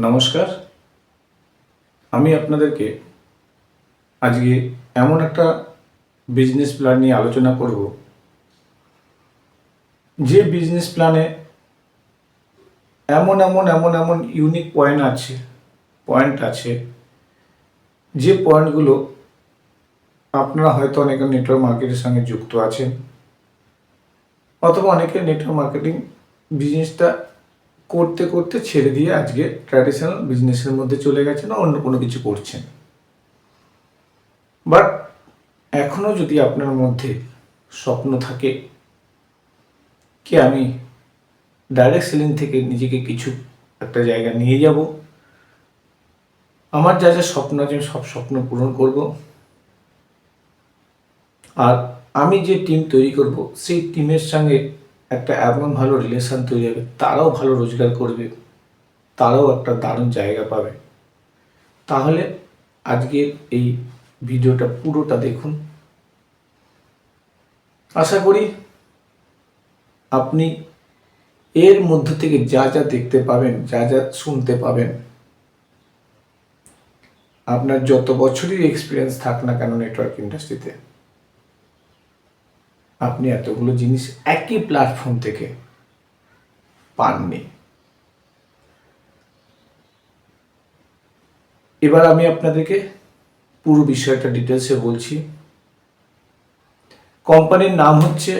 নমস্কার। আমি আপনাদেরকে আজকে এমন একটা বিজনেস প্ল্যান নিয়ে আলোচনা করব, যে বিজনেস প্ল্যানে এমন ইউনিক পয়েন্ট আছে, যে পয়েন্টগুলো আপনারা হয়তো অনেকে নেটওয়ার্ক মার্কেটের সঙ্গে যুক্ত আছেন, অথবা অনেকে নেটওয়ার্ক মার্কেটিং বিজনেসটা করতে করতে ছেড়ে দিয়ে আজকে ট্র্যাডিশনাল বিজনেসের মধ্যে চলে গেছেন, অন্য কোনো কিছু করছেন। বাট এখনও যদি আপনার মধ্যে স্বপ্ন থাকে কি আমি ডাইরেক্ট সেলিং থেকে নিজেকে কিছু একটা জায়গা নিয়ে যাব, আমার যা যা স্বপ্ন আছে সব স্বপ্ন পূরণ করব, আর আমি যে টিম তৈরি করব সেই টিমের সঙ্গে একটা এমন ভালো রিলেশন তৈরি হবে, তারাও ভালো রোজগার করবে, তারাও একটা দারুণ জায়গা পাবে, তাহলে আজকের এই ভিডিওটা পুরোটা দেখুন। আশা করি আপনি এর মধ্য থেকে যা যা দেখতে পাবেন, যা যা শুনতে পাবেন, আপনার যত বছরই এক্সপিরিয়েন্স থাক না কেন নেটওয়ার্ক ইন্ডাস্ট্রিতে, আপনি এতগুলো জিনিস একই প্ল্যাটফর্ম থেকে পাননি। এবার আমি আপনাদেরকে পুরো বিষয়টা ডিটেলসে বলছি। কোম্পানির নাম হচ্ছে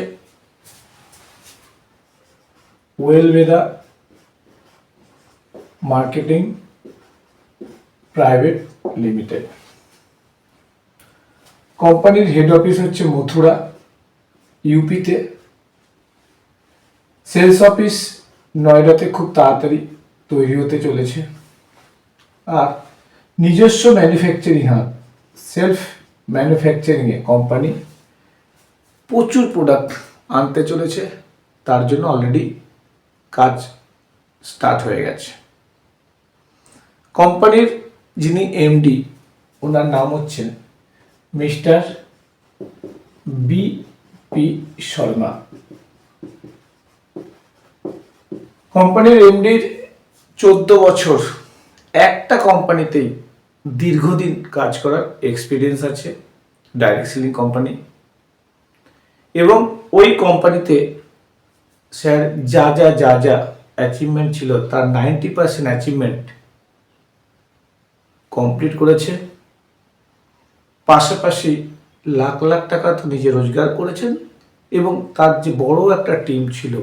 ওয়েলভেদা মার্কেটিং প্রাইভেট লিমিটেড। কোম্পানির হেড অফিস হচ্ছে মথুরা, ইউপিতে। সেলস অফিস নয়ডাতে খুব তাড়াতাড়ি তৈরি হতে চলেছে। আর নিজস্ব ম্যানুফ্যাকচারিং হাব, সেলফ ম্যানুফ্যাকচারিংয়ে কোম্পানি প্রচুর প্রোডাক্ট আনতে চলেছে, তার জন্য অলরেডি কাজ স্টার্ট হয়ে গেছে। কোম্পানির যিনি এমডি, ওনার নাম হচ্ছেন মিস্টার বি.পি. শর্মা। কোম্পানির এমডির 14 বছর একটা কোম্পানিতেই দীর্ঘদিন কাজ করার এক্সপিরিয়েন্স আছে, ডাইরেক্ট সেলিং কোম্পানি, এবং ওই কোম্পানিতে স্যার যা অ্যাচিভমেন্ট ছিল তার 90% অ্যাচিভমেন্ট কমপ্লিট করেছে। পাশাপাশি লাখ লাখ টাকা তো নিজে রোজগার করেছেন, এবং তার যে বড় একটা টিম ছিল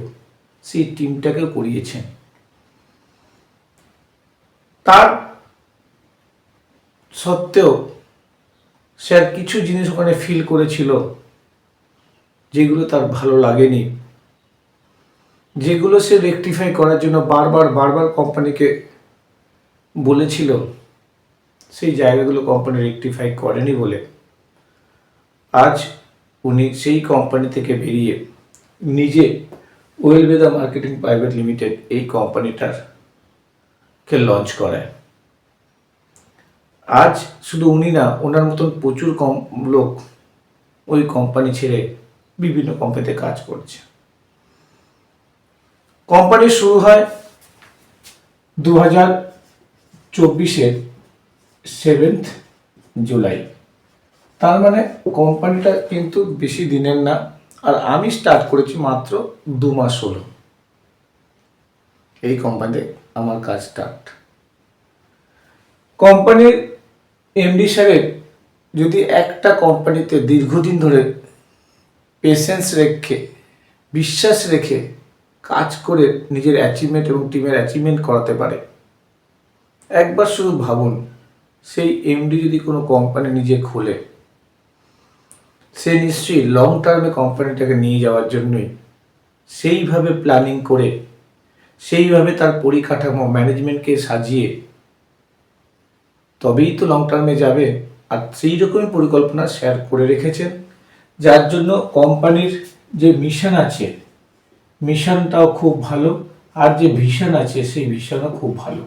সেই টিমটাকে করিয়েছেন। তার সত্ত্বেও স্যার কিছু জিনিস ওখানে ফিল করেছিল যেগুলো তার ভালো লাগেনি, যেগুলো সে রেকটিফাই করার জন্য বারবার কোম্পানিকে বলেছিল, সেই জায়গাগুলো কোম্পানি রেকটিফাই করেনি বলে আজ উনি সেই কোম্পানি থেকে বেরিয়ে নিজে ওয়েলভেদা মার্কেটিং প্রাইভেট লিমিটেড এই কোম্পানিটাকে লঞ্চ করায়। আজ শুধু উনি না, ওনার মতন প্রচুর লোক ওই কোম্পানি ছেড়ে বিভিন্ন কোম্পানিতে কাজ করছে। কোম্পানি শুরু হয় 2024-এর 7 জুলাই। তার মানে কোম্পানিটা কিন্তু বেশি দিনের না, আর আমি স্টার্ট করেছি মাত্র 2 মাস হলো এই কোম্পানিতে আমার কাজ স্টার্ট। কোম্পানির এমডি সাহেব যদি একটা কোম্পানিতে দীর্ঘদিন ধরে পেশেন্স রেখে, বিশ্বাস রেখে কাজ করে নিজের অ্যাচিভমেন্ট এবং টিমের অ্যাচিভমেন্ট করাতে পারে, একবার শুধু ভাবুন, সেই এমডি যদি কোনো কোম্পানি নিজে খোলে, সে নিশ্চয়ই লং টার্মে কোম্পানিটাকে নিয়ে যাওয়ার জন্যই সেইভাবে প্ল্যানিং করে, সেইভাবে তার পরিকাঠামো ম্যানেজমেন্টকে সাজিয়ে তবেই তো লং টার্মে যাবে। আর সেই রকমই পরিকল্পনা শেয়ার করে রেখেছেন, যার জন্য কোম্পানির যে মিশন আছে, মিশনটাও খুব ভালো, আর যে ভিশন আছে সেই ভিশনও খুব ভালো।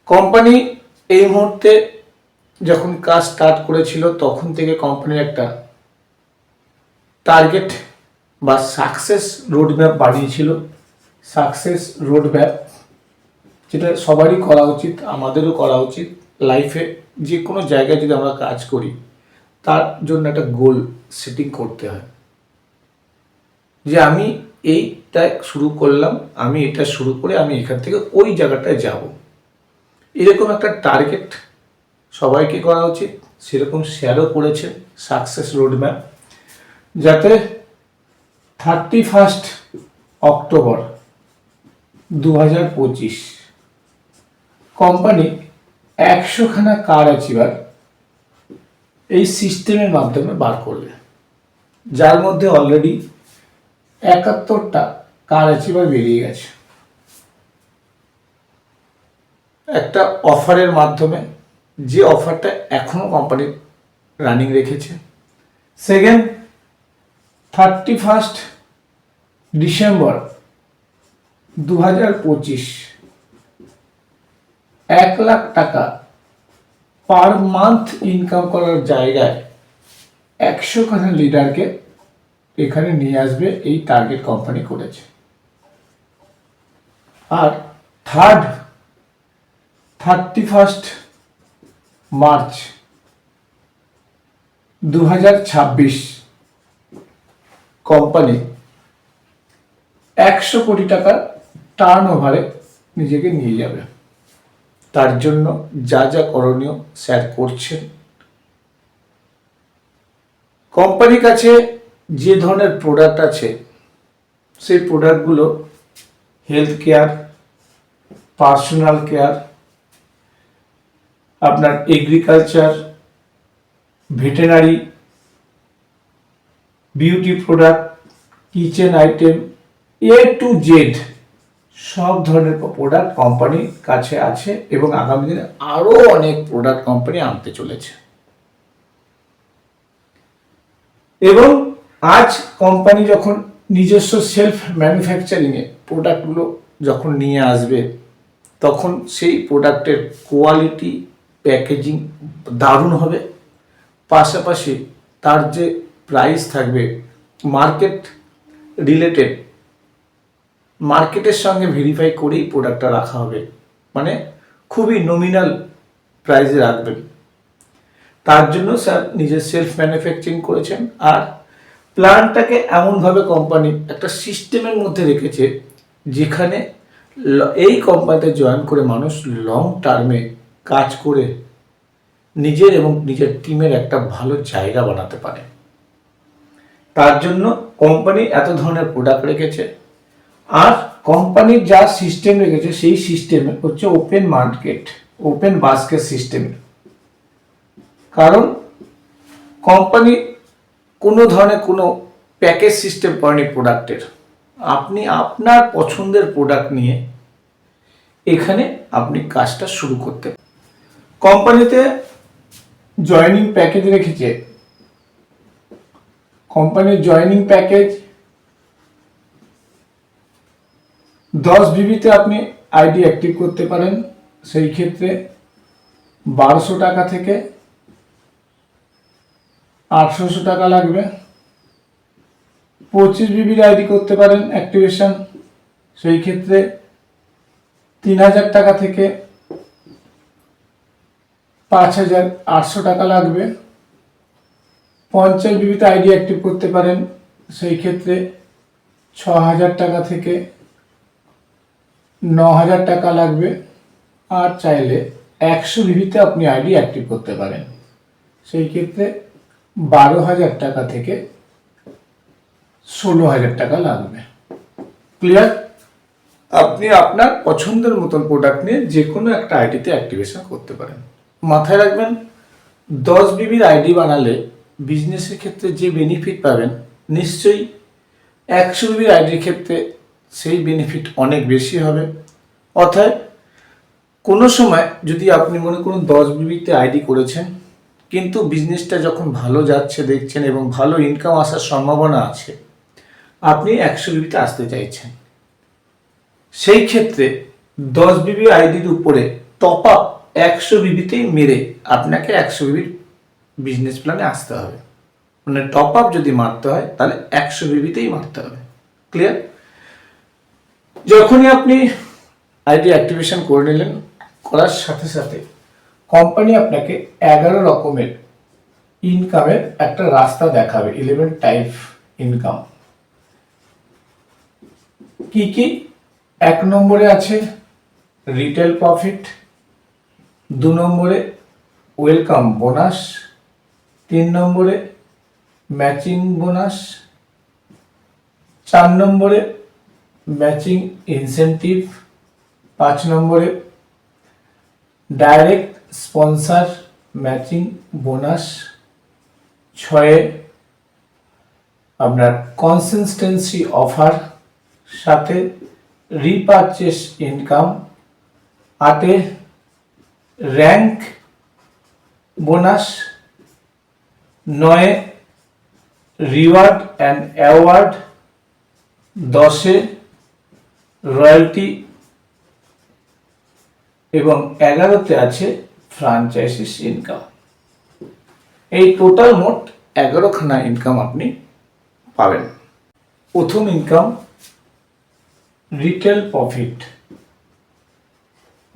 কোম্পানি এই মুহূর্তে যখন কাজ স্টার্ট করেছিল তখন থেকে কোম্পানির একটা টার্গেট বা সাকসেস রোডম্যাপ বানিয়েছিল। সাকসেস রোডম্যাপ যেটা সবারই করা উচিত, আমাদেরও করা উচিত। লাইফে যে কোনো জায়গায় যদি আমরা কাজ করি তার জন্য একটা গোল সেটিং করতে হয়, যে আমি এইটা শুরু করলাম, আমি এটা শুরু করে আমি এখান থেকে ওই জায়গাটায় যাব, এরকম একটা টার্গেট সবাইকে করা উচিত। সেরকম শেয়ারও করেছেন সাকসেস রোডম্যাপ, যাতে 31 অক্টোবর 2025 কোম্পানি 100খানা কার অ্যাচিভার এই সিস্টেমের মাধ্যমে বার করবে, যার মধ্যে অলরেডি 71টা কার অ্যাচিভার বেরিয়ে গেছে একটা অফারের মাধ্যমে, যে অফারটা এখনো কোম্পানি রানিং রেখেছে। সেকেন্ড, 31 ডিসেম্বর 2025 1,00,000 টাকা পার মান্থ ইনকাম করার জায়গায় 100খানা লিডারকে এখানে নিয়ে আসবে, এই টার্গেট কোম্পানি করেছে। আর থার্ড, 31 মার্চ 2026 কোম্পানি 100 কোটি টাকার টার্ন ওভারে নিজেকে নিয়ে যাবে। তার জন্য যা যা করণীয় স্যার করছেন। কোম্পানির কাছে যে ধরনের প্রোডাক্ট আছে সেই প্রোডাক্টগুলো হেলথ কেয়ার, পার্সোনাল কেয়ার, আপনার agriculture, veterinary, beauty product, kitchen item, A to Z সব ধরনের প্রোডাক্ট কোম্পানির কাছে আছে এবং আগামী দিনে আরও অনেক প্রোডাক্ট কোম্পানি আনতে চলেছে। এবং আজ কোম্পানি যখন নিজস্ব সেলফ ম্যানুফ্যাকচারিংয়ে প্রোডাক্টগুলো যখন নিয়ে আসবে, তখন সেই প্রোডাক্টের কোয়ালিটি, প্যাকেজিং দারুণ হবে। পাশাপাশি তার যে প্রাইস থাকবে মার্কেট রিলেটেড, মার্কেটের সঙ্গে ভেরিফাই করেই প্রোডাক্টটা রাখা হবে, মানে খুবই নমিনাল প্রাইসে রাখবেন। তার জন্য স্যার নিজের সেলফ ম্যানুফ্যাকচারিং করেছেন। আর প্ল্যানটাকে এমনভাবে কোম্পানি একটা সিস্টেমের মধ্যে রেখেছে, যেখানে এই কোম্পানিতে জয়েন করে মানুষ লং টার্মে কাজ করে নিজের এবং নিজের টিমের একটা ভালো জায়গা বানাতে পারে। তার জন্য কোম্পানি এত ধরনের প্রোডাক্ট রেখেছে। আর কোম্পানির যা সিস্টেম রেখেছে সেই সিস্টেমে হচ্ছে open market, open basket system. কারণ কোম্পানি কোনো ধরনের কোনো প্যাকেজ সিস্টেম করেনি প্রোডাক্টের। আপনি আপনার পছন্দের প্রোডাক্ট নিয়ে এখানে আপনি কাজটা শুরু করতে। কোম্পানিতে জয়েনিং প্যাকেজ রেখেছে। কোম্পানির জয়েনিং প্যাকেজ 10 বিবিতে আপনি আইডি অ্যাক্টিভ করতে পারেন, সেই ক্ষেত্রে 1200 টাকা থেকে 800 টাকা লাগবে। 25 বিবির আইডি করতে পারেন অ্যাক্টিভেশন, সেই ক্ষেত্রে 3000 টাকা থেকে 5800 টাকা লাগবে। 50 বিবিতে আইডি অ্যাক্টিভ করতে পারেন, সেই ক্ষেত্রে 6000 টাকা থেকে 9000 টাকা লাগবে। আর চাইলে 100 বিবিতে আপনি আইডি অ্যাক্টিভ করতে পারেন, সেই ক্ষেত্রে 12,000 টাকা থেকে 16,000 টাকা লাগবে। ক্লিয়ার? আপনি আপনার পছন্দের মতন প্রোডাক্ট নিয়ে যে কোনো একটা আইডিতে অ্যাক্টিভেশন করতে পারেন। মাথায় রাখবেন, 10 বিবির আইডি বানালে বিজনেসের ক্ষেত্রে যে বেনিফিট পাবেন, নিশ্চয়ই 100 বিবির আইডির ক্ষেত্রে সেই বেনিফিট অনেক বেশি হবে। অর্থাৎ কোনো সময় যদি আপনি মনে করুন 10 বিবিতে আইডি করেছেন, কিন্তু বিজনেসটা যখন ভালো যাচ্ছে দেখছেন এবং ভালো ইনকাম আসার সম্ভাবনা আছে, আপনি 100 বিবিতে আসতে চাইছেন, সেই ক্ষেত্রে 10 বিবি আইডির উপরে টপ আপ 100 বিবিতেই মেরে আপনাকে 100 বিবির বিজনেস প্ল্যানে আসতে হবে। মানে টপ আপ যদি মারতে হয় তাহলে 100 বিবিতেই মারতে হবে। ক্লিয়ার? যখনই আপনি আইডি অ্যাক্টিভেশন করে নিলেন। করার সাথে সাথে কোম্পানি আপনাকে 11 রকমের ইনকামের একটা রাস্তা দেখাবে, 11 টাইপ ইনকাম। কি কি? 1 নম্বরে আছে রিটেল প্রফিট, 2 নম্বরে ওয়েলকাম বোনাস, 3 নম্বরে ম্যাচিং বোনাস, 4 নম্বরে ম্যাচিং ইনসেন্টিভ, 5 নম্বরে ডাইরেক্ট স্পন্সর ম্যাচিং বোনাস, 6 আপনার consistency offer, 7 repurchase income, 8 rank bonus, 9 reward and award, 10 royalty এবং 11তে আছে ফ্র্যাঞ্চাইজিস ইনকাম। এই টোটাল মোট 11খানা ইনকাম আপনি পাবেন। প্রথম ইনকাম রিটেল প্রফিট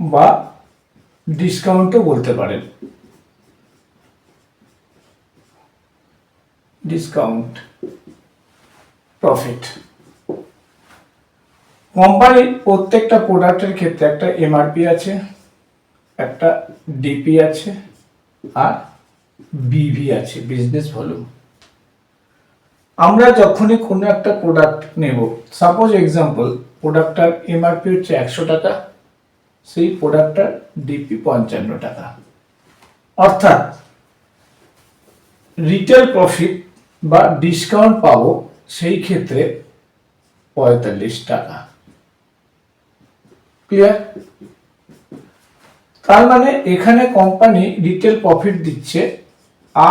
বা ডিসকাউন্টও বলতে পারেন। ডিসকাউন্ট প্রফিট কোম্পানির প্রত্যেকটা প্রোডাক্টের ক্ষেত্রে একটা এমআরপি আছে, একটা ডিপি আছে আর বিভি আছে, বিজনেস ভলিউম। আমরা যখনই কোনো একটা প্রোডাক্ট নেব, সাপোজ এক্সাম্পল প্রোডাক্টটার এমআরপি হচ্ছে 100 টাকা, সেই প্রোডাক্টটার ডিপি 55 টাকা, অর্থাৎ রিটেল প্রফিট বা ডিসকাউন্ট পাবো সেই ক্ষেত্রে 45 টাকা। ক্লিয়ার? তার মানে এখানে কোম্পানি রিটেল প্রফিট দিচ্ছে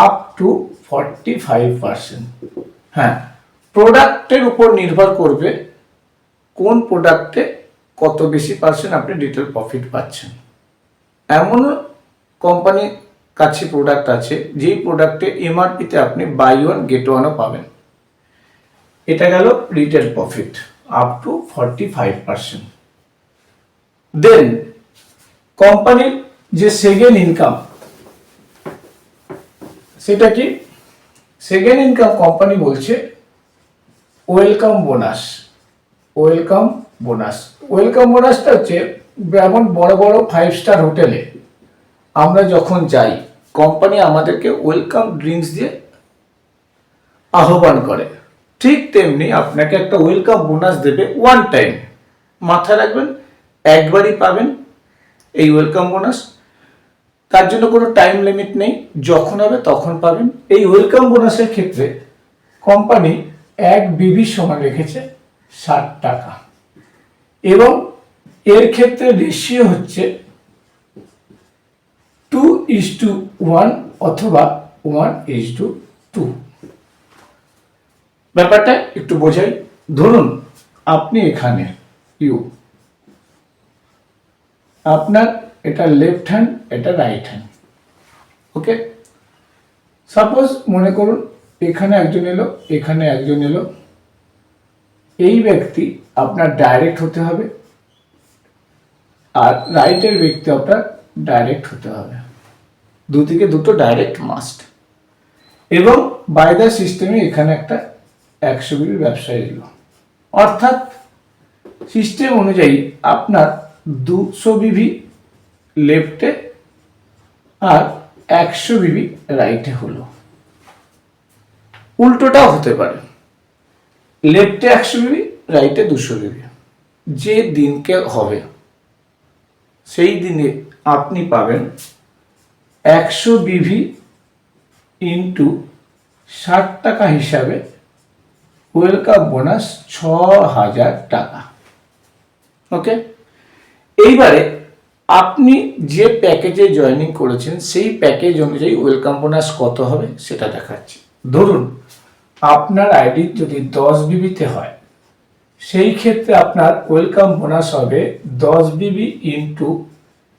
আপ টু 45%। হ্যাঁ, প্রোডাক্টের উপর নির্ভর করবে কোন প্রোডাক্টে কত বেশি পার্সেন্ট আপনি রিটেল প্রফিট পাচ্ছেন। এমন কোম্পানির কাছে প্রোডাক্ট আছে যেই প্রোডাক্টে এমআরপিতে আপনি বাই ওয়ান গেট ওয়ানও পাবেন। এটা গেল retail profit up to 45%। Then কোম্পানির যে সেকেন্ড ইনকাম, সেটা কি? সেকেন্ড ইনকাম কোম্পানি বলছে welcome bonus. Welcome bonus, welcome বোনাসটা হচ্ছে যেমন বড় বড় 5 স্টার হোটেলে আমরা যখন যাই, কোম্পানি আমাদেরকে ওয়েলকাম ড্রিঙ্কস দিয়ে আহ্বান করে, ঠিক তেমনি আপনাকে একটা ওয়েলকাম বোনাস দেবে ওয়ান টাইম। মাথায় রাখবেন, একবারই পাবেন এই ওয়েলকাম বোনাস। তার জন্য কোনো টাইম লিমিট নেই, যখন হবে তখন পাবেন। এই ওয়েলকাম বোনাসের ক্ষেত্রে কোম্পানি 1 বিবি সমান রেখেছে 60 টাকা এবং এর ক্ষেত্রে রেশিও হচ্ছে 2:1 অথবা 1:2। ব্যাপারটা একটু বোঝাই। ধরুন আপনি এখানে আপনার এটা লেফট হ্যান্ড, এটা রাইট হ্যান্ড। ওকে, সাপোজ মনে করুন এখানে একজন এলো, এখানে একজন এলো। এই ব্যক্তি আপনার ডাইরেক্ট হতে হবে আর রাইটের ব্যক্তি আপনার ডাইরেক্ট হতে হবে। দুদিকে দুটো ডাইরেক্ট মাস্ট। এবং বাই দ্য সিস্টেমে এখানে একটা 100 বিবি ব্যবসায়ী এলো, অর্থাৎ সিস্টেম অনুযায়ী আপনার 200 বিবি লেফটে আর 100 বিবি রাইটে হলো। উল্টোটাও হতে পারে, লেফটে 100 বিবি, রাইটে 200 বিবি। যে দিনকে হবে সেই দিনে আপনি পাবেন 100 বিভি ইন্টু 60 টাকা হিসাবে ওয়েলকাম বোনাস 6000 টাকা। ওকে, এইবারে আপনি যে প্যাকেজে জয়েনিং করেছেন সেই প্যাকেজ অনুযায়ী ওয়েলকাম বোনাস কত হবে সেটা দেখাচ্ছি। ধরুন আপনার আইডি যদি 10 বিবিতে হয়, সেই ক্ষেত্রে আপনার ওয়েলকাম বোনাস হবে 10 বিবি ইন্টু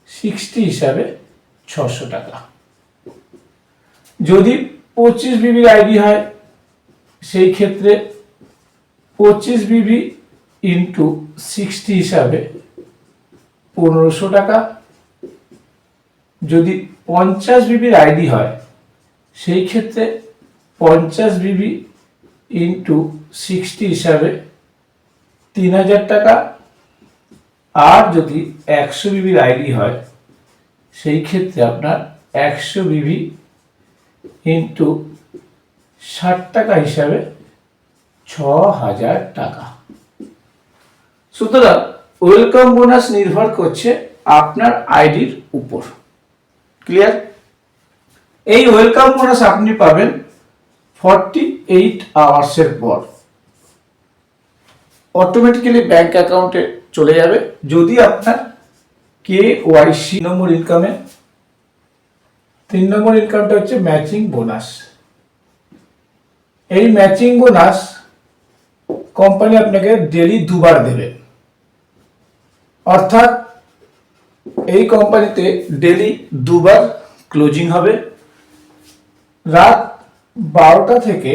60 হিসাবে 600 টাকা। যদি 25 বিবির আইডি হয়, সেই ক্ষেত্রে 25 বিবি ইন্টু 60 হিসাবে 1500 টাকা। যদি 50 বিবির আইডি হয় সেই ক্ষেত্রে 50 বিবি ইন্টু 60 হিসাবে 3000 টাকা। আর যদি 100 বিবির আইডি হয় সেই ক্ষেত্রে আপনার 100 বিবি ইন্টু 60 টাকা হিসাবে 6000 টাকা। সুতরাং ওয়েলকাম বোনাস নির্ভর করছে আপনার আইডির উপর। ক্লিয়ার? এই ওয়েলকাম বোনাস আপনি পাবেন 48 আওয়ার্সের পর। অটোমেটিক্যালি ব্যাংক অ্যাকাউন্টে চলে যাবে যদি আপনার KYC নম্বর ইনকামে। 3 নম্বর ইনকামটা হচ্ছে ম্যাচিং বোনাস। এই ম্যাচিং বোনাস কোম্পানি আপনাকে ডেলি 2 বার দেবে। অর্থাৎ এই কোম্পানিতে ডেলি 2 বার ক্লোজিং হবে। রাত 12টা থেকে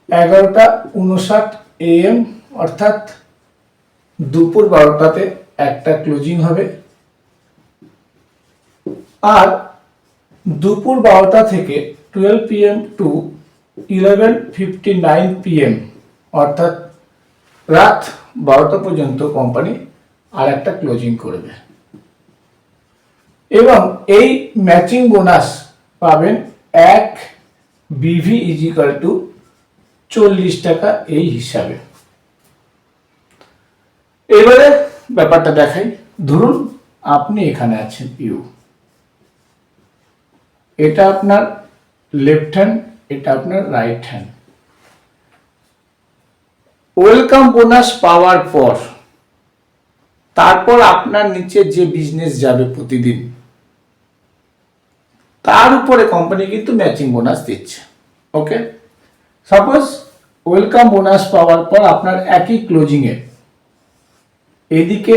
11:59 AM অর্থাৎ দুপুর 12টাতে একটা ক্লোজিং হবে। আর দুপুর 12টা থেকে 12 PM টু 11:59 PM অর্থাৎ রাত 12টা পর্যন্ত কোম্পানি আর একটা ক্লোজিং করবে। এবং এই ম্যাচিং বোনাস পাবেন 1 BV ইজিক্যাল টু 40 টাকা এই হিসাবে। এবারে ব্যাপারটা দেখাই। ধরুন আপনি এখানে আছেন ইউ, এটা আপনার লেফট হ্যান্ড, এটা আপনার রাইট হ্যান্ড। ওয়েলকাম বোনাস পাওয়ার পর তারপর আপনার নিচে যে বিজনেস যাবে প্রতিদিন তার উপরে কোম্পানি কিন্তু ম্যাচিং বোনাস দিচ্ছে। ওকে, সাপোজ ওয়েলকাম বোনাস পাওয়ার পর আপনার একই ক্লোজিং এ এদিকে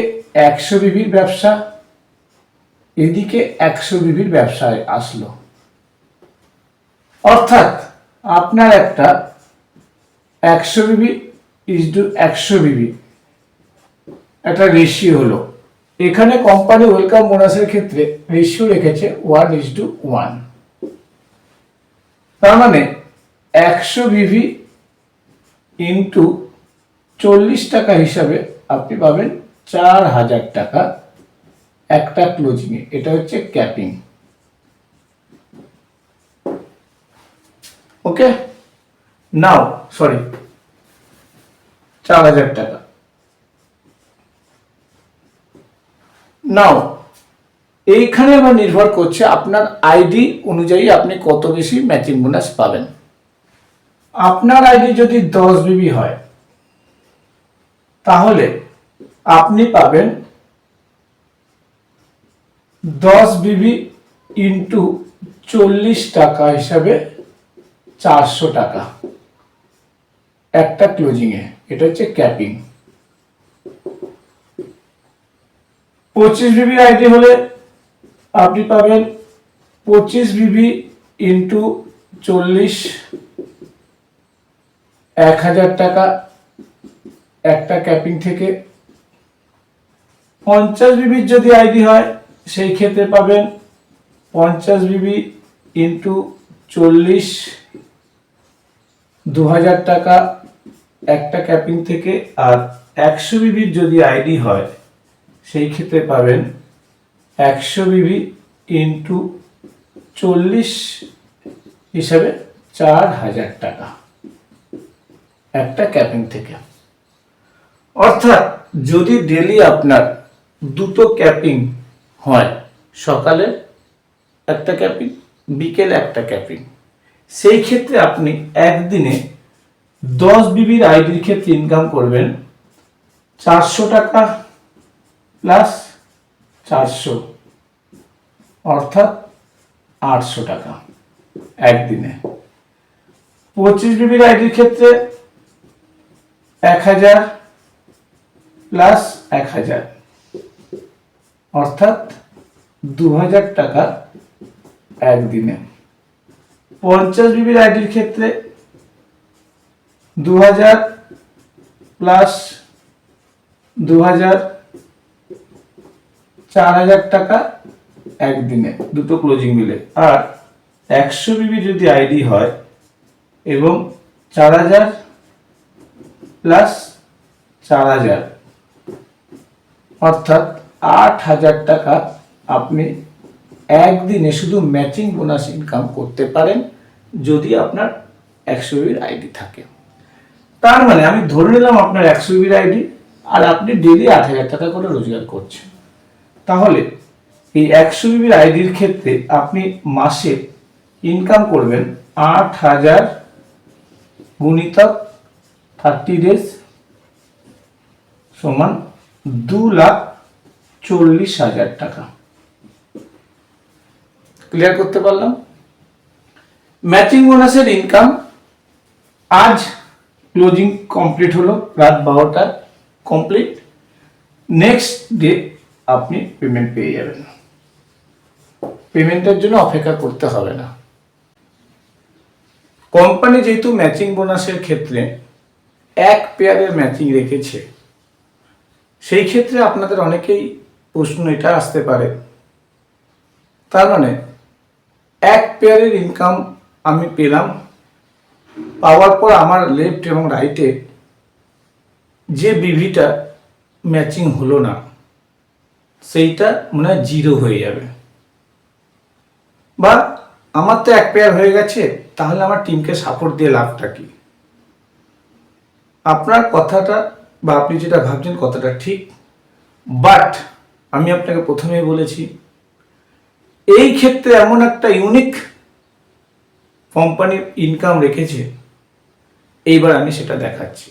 100 বিবির ব্যবসা, এদিকে 100 বিবির ব্যবসায় আসলো। অর্থাৎ আপনার একটা 100 বিবি ইজটু 100 বিবি একটা রেশিও হলো। এখানে কোম্পানি ওয়েলকাম বোনাসের ক্ষেত্রে রেশিও রেখেছে 1:1। তার মানে 100 বিবি ইন্টু 40 টাকা হিসাবে আপনি পাবেন 4000 টাকা একটা ক্লোজিং এ। এটা হচ্ছে ক্যাপিং। ওকে, নাও সরি 4000 টাকা। নাও এইখানে আবার নির্ভর করছে আপনার আইডি অনুযায়ী আপনি কত বেশি ম্যাচিং বোনাস পাবেন। আপনার আইডি যদি 10 বিবি হয় তাহলে আপনি পাবেন 10 বিবি ইন্টু 40 টাকা হিসাবে 400 টাকা একটা ক্লোজিং এ। এটা হচ্ছে ক্যাপিং। 25 বিবি আইডি হলে আপনি পাবেন 25 বিবি ইন্টু 40 1000 টাকা একটা ক্যাপিং থেকে। 50 বিবির যদি আইডি হয় সেই ক্ষেত্রে পাবেন 50 বিবি ইন্টু 40 2000 টাকা একটা ক্যাপিং থেকে। আর 100 বিবির যদি আইডি হয় সেই ক্ষেত্রে পাবেন 100 বিবি ইন্টু 40 হিসাবে 4000 টাকা একটা ক্যাপিং থেকে। অর্থাৎ যদি ডেলি আপনার দুটো ক্যাপিং হয়, সকালে একটা ক্যাপিং, বিকেলে একটা ক্যাপিং, সেই ক্ষেত্রে আপনি একদিনে 10 বিবির আইডির ক্ষেত্রে ইনকাম করবেন 400 টাকা প্লাস 400 অর্থাৎ 800 টাকা একদিনে। 25 বিবির আইডির ক্ষেত্রে 1000 প্লাস 1000 অর্থাৎ 2000 টাকা একদিনে। 50 বিবির আইডির ক্ষেত্রে 2000 প্লাস 2000 4,000 টাকা একদিনে, দুটো ক্লোজিং মিলে। আর 100 বিবি যদি আইডি হয় এবং 4,000 প্লাস 4,000 অর্থাৎ 8,000 টাকা আপনি একদিনে শুধু ম্যাচিং বোনাস ইনকাম করতে পারেন যদি আপনার 100 বিবির আইডি থাকে। তার মানে আমি ধরে নিলাম আপনার 100 বিবির আইডি আর আপনি ডেলি 8,000 টাকা করে রোজগার করছেন, তাহলে এই 100 বিবির আইডির ক্ষেত্রে আপনি মাসে ইনকাম করবেন 8,000 গুণিতক 30 ডেজ সমান 2,40,000 টাকা। ক্লিয়ার করতে পারলাম? ম্যাচিং বোনাসের ইনকাম আজ ক্লোজিং কমপ্লিট হলো, রাত 12টা কমপ্লিট, নেক্সট ডে আপনি পেমেন্ট পেয়ে যাবেন। পেমেন্টের জন্য অপেক্ষা করতে হবে না। কোম্পানি যেহেতু ম্যাচিং বোনাসের ক্ষেত্রে এক পেয়ারের ম্যাচিং রেখেছে, সেই ক্ষেত্রে আপনাদের অনেকেই প্রশ্ন এটা আসতে পারে, তার মানে এক পেয়ারের ইনকাম আমি পেলাম, পাওয়ার পর আমার লেফট এবং রাইটে যে বিভিটা ম্যাচিং হলো না সেইটা মনে হয় 0 হয়ে যাবে, বা আমার তো এক পেয়ার হয়ে গেছে, তাহলে আমার টিমকে সাপোর্ট দিয়ে লাভটা কি? আপনার কথাটা বা আপনি যেটা ভাবছেন কথাটা ঠিক, বাট আমি আপনাকে প্রথমেই বলেছি এই ক্ষেত্রে এমন একটা ইউনিক কোম্পানির ইনকাম রেখেছে, এইবার আমি সেটা দেখাচ্ছি।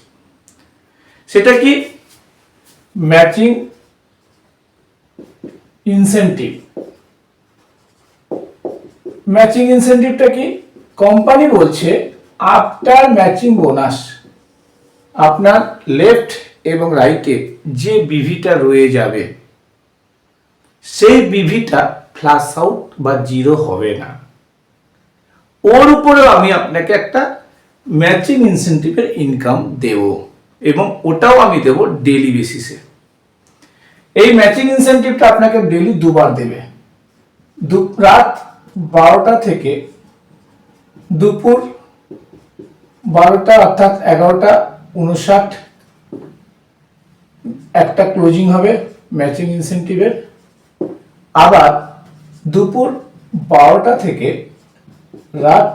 সেটা কি? Matching incentive. ম্যাচিং ইনসেনটিভটা কি? কোম্পানি বলছে আফটার ম্যাচিং বোনাস আপনার লেফট এবং রাইটে যে বিভিটা রয়ে যাবে সেই বিভিটা ফ্লাশ আউট বা 0 হবে না, ওর উপরেও আমি আপনাকে একটা ম্যাচিং ইনসেনটিভের ইনকাম দেব এবং ওটাও আমি দেব ডেইলি বেসিসে। এই ম্যাচিং ইনসেনটিভটা আপনাকে ডেইলি দুবার দেবে, রাত 12টা থেকে দুপুর 12টা অর্থাৎ 11:59 একটা ক্লোজিং হবে ম্যাচিং ইনসেনটিভের, আবার দুপুর 12টা থেকে রাত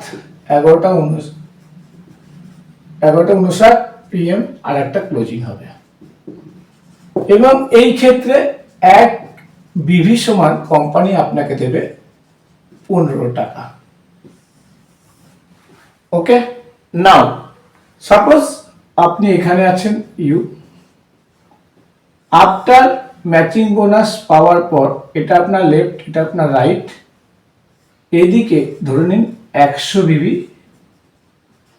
11:59 PM আর একটা ক্লোজিং হবে। এবং এই ক্ষেত্রে এক বিভি সমান কোম্পানি আপনাকে দেবে 15 টাকা। ওকে, নাও সাপোজ আপনি এখানে আছেন, ইউ আফটার ম্যাচিং বোনাস পাওয়ার পর এটা আপনার লেফট, এটা আপনার রাইট, এদিকে ধরে নিন 100 বিবি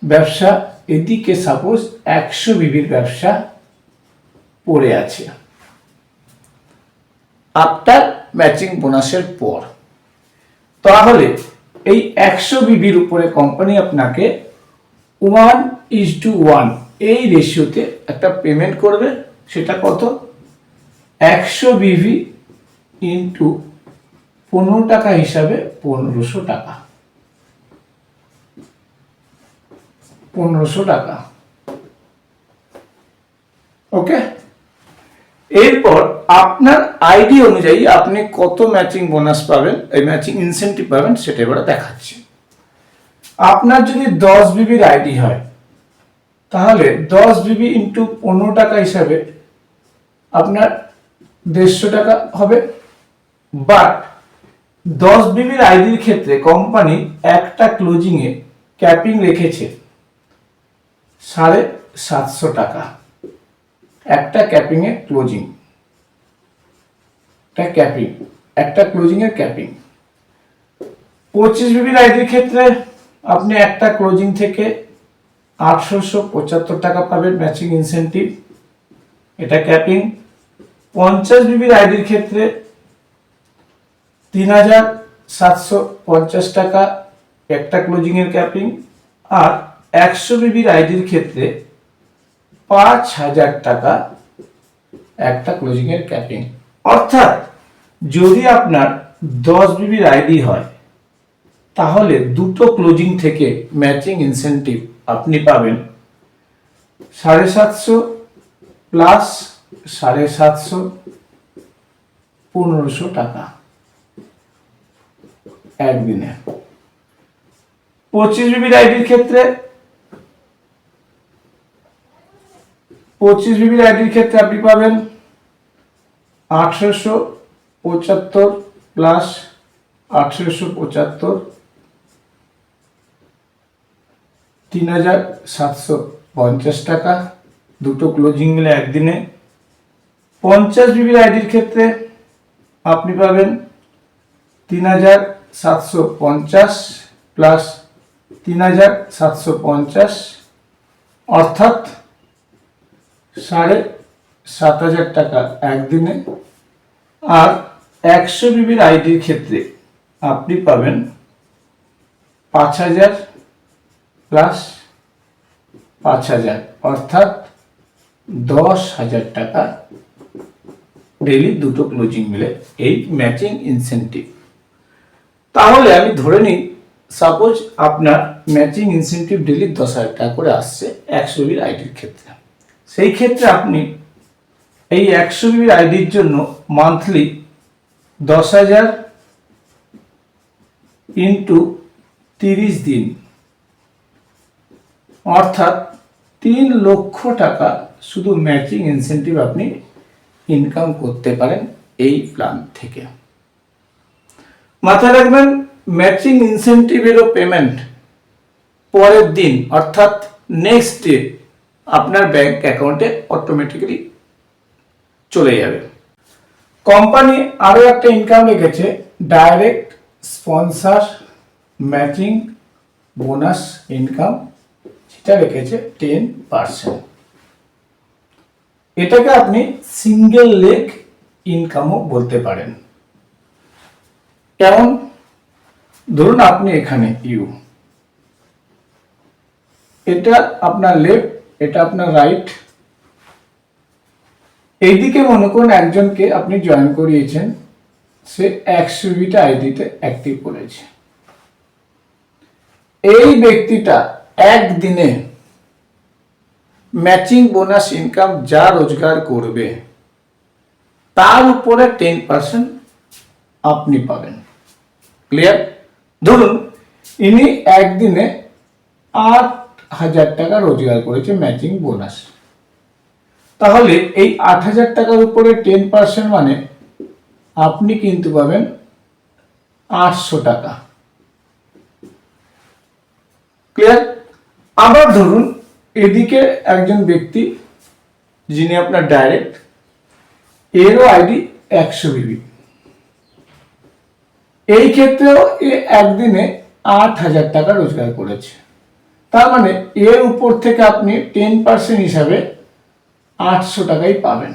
ব্যবসা, এদিকে সাপোজ 100 বিবির ব্যবসা পড়ে আছে আফটার ম্যাচিং বোনাসের পর। তাহলে এই 100 বিবির উপরে কোম্পানি আপনাকে 1:1 এই রেশিওতে একটা পেমেন্ট করবে। সেটা কত? 100 বিবি ইন্টু 15 টাকা হিসাবে 1500 টাকা। 1500 টাকা। ওকে, এরপর আপনার আইডি অনুযায়ী আপনি কত ম্যাচিং বোনাস পাবেন, এই ম্যাচিং ইনসেনটিভ পাবেন, সেটা এবারে দেখাচ্ছি। আপনার যদি 10 বিবির আইডি হয় তাহলে 10 বিবি ইন্টু 15 টাকা হিসাবে আপনার 150 টাকা হবে। বাট 10 বিবির আইডির ক্ষেত্রে কোম্পানি একটা ক্লোজিং এ ক্যাপিং রেখেছে 750 টাকা, একটা ক্যাপিং এ ক্লোজিং, ক্যাপিং, একটা ক্লোজিং এর ক্যাপিং। 25 বিবির আইডির ক্ষেত্রে আপনি একটা ক্লোজিং থেকে 875 টাকা পাবেন ম্যাচিং ইনসেনটিভ, এটা ক্যাপিং। 50 বিবির আইডির ক্ষেত্রে 3,750 টাকা একটা ক্লোজিং এর ক্যাপিং, আর 100 বিবির আইডির ক্ষেত্রে 5,000 টাকা একটা ক্লোজিং এর ক্যাপিং। অর্থাৎ যদি আপনার 10 বিবির আইডি হয় তাহলে দুটো ক্লোজিং থেকে ম্যাচিং ইনসেনটিভ আপনি পাবেন 750 প্লাস 750, 1500 টাকা একদিনে। 25 বিবির আইডির ক্ষেত্রে 25 বিবির আইডির ক্ষেত্রে আপনি পাবেন 1875 প্লাস 1875, 3750 টাকা, দুটো ক্লোজিং মিলে একদিনে। 50 বিবির আইডির ক্ষেত্রে আপনি পাবেন 3750 প্লাস 3750, অর্থাৎ 7500 টাকা একদিনে। আর 100 বিবির আইডির ক্ষেত্রে আপনি পাবেন 5000 প্লাস 5000, অর্থাৎ 10,000 টাকা ডেইলি দুটো ক্লোজিং মিলে এই ম্যাচিং ইনসেনটিভ। তাহলে আমি ধরে নিই সাপোজ আপনার ম্যাচিং ইনসেনটিভ ডেইলি 10,000 টাকা করে আসছে 100 বিবির আইডির ক্ষেত্রে। সেই ক্ষেত্রে আপনি এই 100 বিবির আইডির জন্য মান্থলি 10,000 ইন্টু 30 দিন, অর্থাৎ 3 লক্ষ টাকা শুধু ম্যাচিং ইনসেনটিভ আপনি ইনকাম করতে পারেন এই প্ল্যান থেকে। মাথায় রাখবেন, ম্যাচিং ইনসেনটিভেরও পেমেন্ট পরের দিন অর্থাৎ নেক্সট ডে আপনার ব্যাংক অ্যাকাউন্টে অটোমেটিক্যালি চলে যাবে। কোম্পানি আরো একটা ইনকাম রেখেছে, direct sponsor matching bonus income, সেটা রেখেছে 10%। এটাকে আপনি সিঙ্গেল লেগ ইনকামও বলতে পারেন। কেমন? ধরুন আপনি এখানে এটা আপনার লেফট, এটা আপনার রাইট। এইদিকে মনে করুন একজনকে আপনি জয়েন করিয়েছেন, সে 100 বিটা আইডিতে অ্যাক্টিভ করেছে। এই ব্যক্তিটা একদিনে ম্যাচিং বোনাস ইনকাম যা রোজগার করবে তার উপরে 10% আপনি পাবেন। ক্লিয়ার? ধরুন ইনি একদিনে 8,000 টাকা রোজগার করেছে ম্যাচিং বোনাস, তাহলে এই 8,000 টাকার উপরে 10% মানে আপনি কিন্তু পাবেন 800 টাকা। ক্লিয়ার? আবার ধরুন এদিকে একজন ব্যক্তি যিনি আপনার ডাইরেক্ট, এরও আইডি 100 বিবি, এই ক্ষেত্রেও এ একদিনে 8,000 টাকা রোজগার করেছে, তার মানে এর উপর থেকে আপনি 10% হিসাবে 800 টাকাই পাবেন।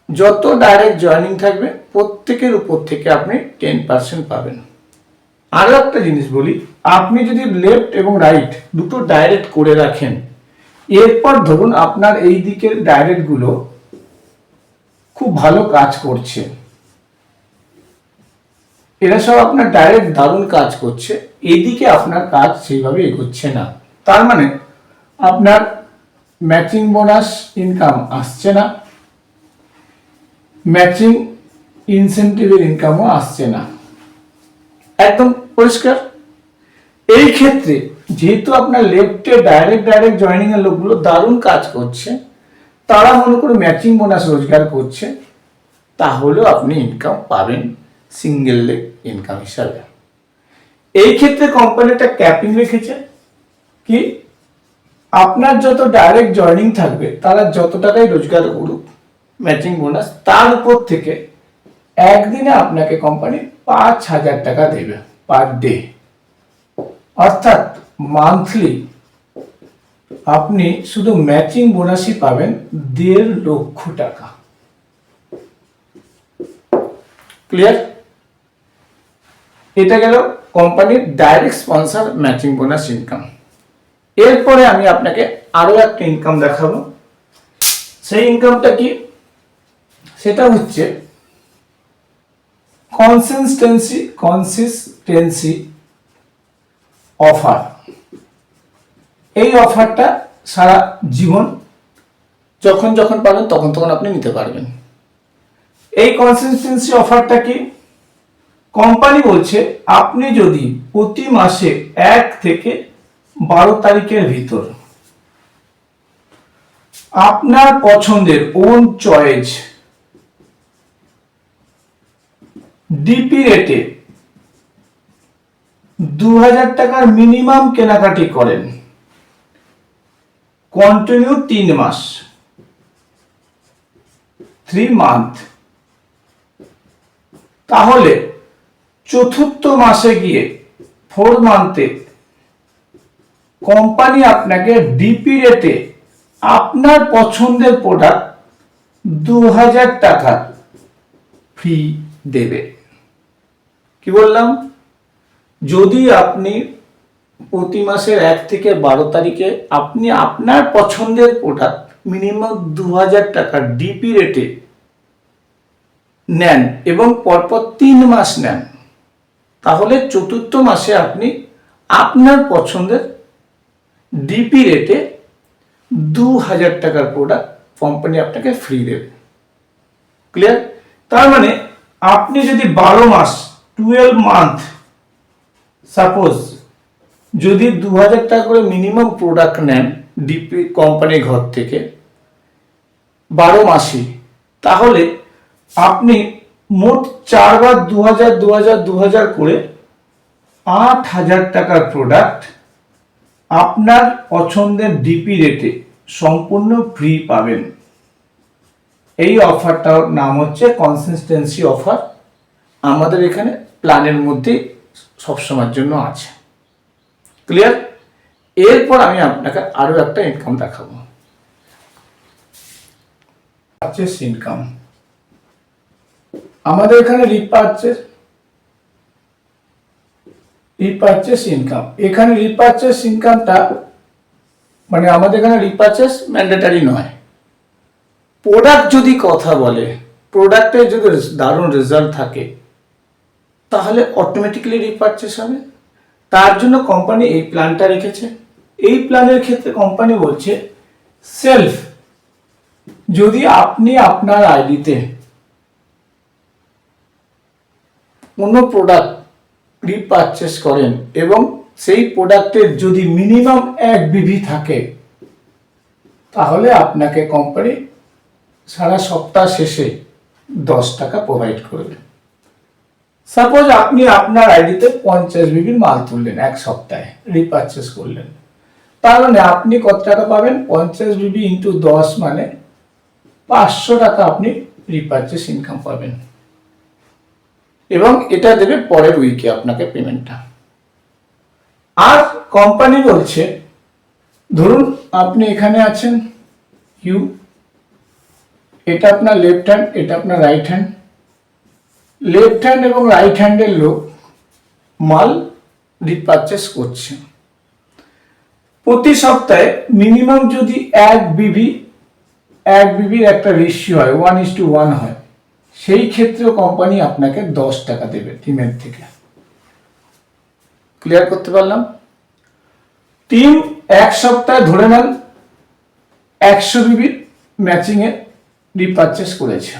যত ডাইরেক্ট জয়েনিং থাকবে প্রত্যেকের উপর থেকে আপনি 10% পাবেন। আরো একটা জিনিস বলি, আপনি যদি লেফট এবং রাইট দুটো ডাইরেক্ট করে রাখেন, এরপর ধরুন আপনার এই দিকের ডাইরেক্ট গুলো খুব ভালো কাজ করছে, এরা সব আপনার ডাইরেক্ট দারুণ কাজ করছে, এদিকে আপনার কাজ সেইভাবে এগোচ্ছে না, তার মানে আপনার ম্যাচিং বোনাস ইনকাম আসছে না, ম্যাচিং ইনসেনটিভের ইনকামও আসছে না। একদম পরিষ্কার? এই ক্ষেত্রে যেহেতু আপনার লেফটে ডাইরেক্ট জয়েনিং এর লোকগুলো দারুণ কাজ করছে, তারা মনে করে ম্যাচিং বোনাস রোজগার করছে, তাহলেও আপনি ইনকাম পাবেন সিঙ্গেল লেগ ইনকাম হিসাবে। এই ক্ষেত্রে কোম্পানিটা ক্যাপিং রেখেছে কি, আপনার যত ডাইরেক্ট জয়েনিং থাকবে তারা যত টাকাই রোজগার করুক ম্যাচিং বোনাস, তার উপর থেকে একদিনে আপনাকে কোম্পানি 5,000 টাকা দেবে পার ডে, অর্থাৎ মান্থলি আপনি শুধু ম্যাচিং বোনাসই পাবেন 1.5 লক্ষ টাকা। ক্লিয়ার? এটা গেল কোম্পানির direct sponsor matching bonus income. এরপরে আমি আপনাকে আরো একটা ইনকাম দেখাবো। সেই ইনকামটা কি, সেটা হচ্ছে কনসিস্টেন্সি অফার। এই অফারটা সারা জীবন যখন যখন পাবেন তখন তখন আপনি নিতে পারবেন। এই কনসিস্টেন্সি অফারটা কি? কোম্পানি বলছে আপনি যদি প্রতি মাসে 1 থেকে 12 তারিখের ভিতর আপনার পছন্দের ওন চয়েস ডিপি রেটে 2000 টাকার মিনিমাম কেনাকাটি করেন কন্টিনিউ 3 মাস 3 মান্থ, তাহলে চতুর্থ মাসে গিয়ে 4 মান্থে কোম্পানি আপনাকে ডিপি রেটে আপনার পছন্দের প্রোডাক্ট 2000 টাকা ফ্রি দেবে। কি বললাম? যদি আপনি প্রতি মাসের 1 থেকে 12 তারিখে আপনি আপনার পছন্দের প্রোডাক্ট মিনিমাম 2000 টাকা ডিপি রেটে নেন এবং পরপর 3 মাস নেন, তাহলে চতুর্থ মাসে আপনি আপনার পছন্দের ডিপি রেটে 2000 টাকার প্রোডাক্ট কোম্পানি আপনাকে ফ্রি দেবে। ক্লিয়ার? তার মানে আপনি যদি 12 মাস 12 মান্থ সাপোজ যদি 2000 টাকা করে মিনিমাম প্রোডাক্ট নেন ডিপি কোম্পানির ঘর থেকে 12 মাসে, তাহলে আপনি মোট 4 বার 2000 করে 8000 টাকার প্রোডাক্ট আপনার পছন্দের ডিপি রেটে সম্পূর্ণ ফ্রি পাবেন। এই অফারটার নাম হচ্ছে কনসিস্টেন্সি অফার। আমাদের এখানে প্ল্যানের মধ্যে সবসময়ের জন্য আছে। ক্লিয়ার? এরপর আমি আপনাকে আরো একটা ইনকাম দেখাবো, পারচেস ইনকাম। আমাদের এখানে রিপারচেস ইনকাম। এখানে রিপারচেস ইনকামটা মানে আমাদের এখানে রিপারচেস ম্যান্ডেটরি নয়। প্রোডাক্ট যদি কথা বলে, প্রোডাক্টের যদি দারুণ রেজাল্ট থাকে, তাহলে অটোমেটিক্যালি রিপারচেস হবে। তার জন্য কোম্পানি এই প্ল্যানটা রেখেছে। এই প্ল্যানের ক্ষেত্রে কোম্পানি বলছে সেলফ, যদি আপনি আপনার আইডিতে কোনো প্রোডাক্ট রিপারচেস করেন এবং সেই প্রোডাক্টের যদি মিনিমাম 1 বিভি থাকে, তাহলে আপনাকে কোম্পানি সারা সপ্তাহ শেষে 10 টাকা প্রোভাইড করবে। সাপোজ আপনি আপনার আইডিতে 50 বিবির মাল তুললেন এক সপ্তাহে, রিপারচেস করলেন, তার মানে আপনি কত টাকা পাবেন? 50 বিবি ইন্টু 10 মানে 500 টাকা আপনি রিপারচেস ইনকাম পাবেন এবং এটা দেবে পরের উইকে আপনাকে পেমেন্টটা। আর কোম্পানি বলছে ধরুন আপনি এখানে আছেন ইউ, এটা আপনার লেফট হ্যান্ড, এটা আপনার রাইট হ্যান্ড। লেফট হ্যান্ড এবং রাইট হ্যান্ডের লোক মাল রিপারচেস করছে। প্রতি সপ্তাহে মিনিমাম যদি 1 বিবির একটা রেশিও হয় 1:1 হয়, সেই ক্ষেত্রে কোম্পানি আপনাকে 10 টাকা দেবে টিমের থেকে। ক্লিয়ার করতে পারলাম? টিম 1 সপ্তাহে ধরে নেন 100 বিবির ম্যাচিং এ রিপারচেস করেছে,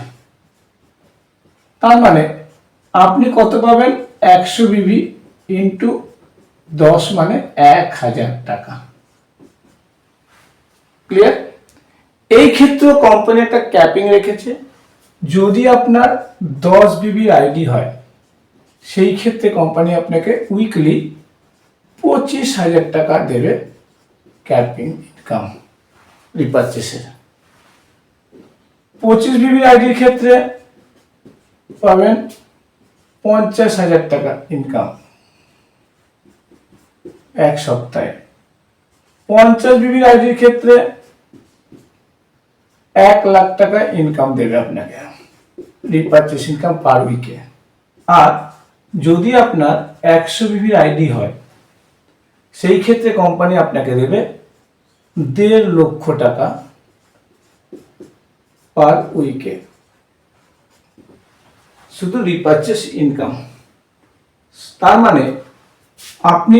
তার মানে আপনি কত পাবেন? 100 বিবি ইন্টু 10 মানে 1000 টাকা। ক্লিয়ার? এই ক্ষেত্রে কোম্পানি একটা ক্যাপিং রেখেছে, যদি আপনার 10 বিবির আইডি হয় সেই ক্ষেত্রে কোম্পানি আপনাকে উইকলি 25,000 টাকা দেবে ক্যাপিং ইনকাম রিপারচেসের। 25 বিবির আইডির ক্ষেত্রে পাবেন 50,000 টাকা ইনকাম এক সপ্তাহে। 50 বিবির আইডির ক্ষেত্রে 1 লাখ টাকা ইনকাম দেবে আপনাকে রিপারচেস ইনকাম পার উইকে। আর যদি আপনার 100 বিবির আইডি হয় সেই ক্ষেত্রে কোম্পানি আপনাকে দেবে 1.5 লক্ষ টাকা পার উইকে। শুধু রিপারচেস ইনকাম। তার মানে আপনি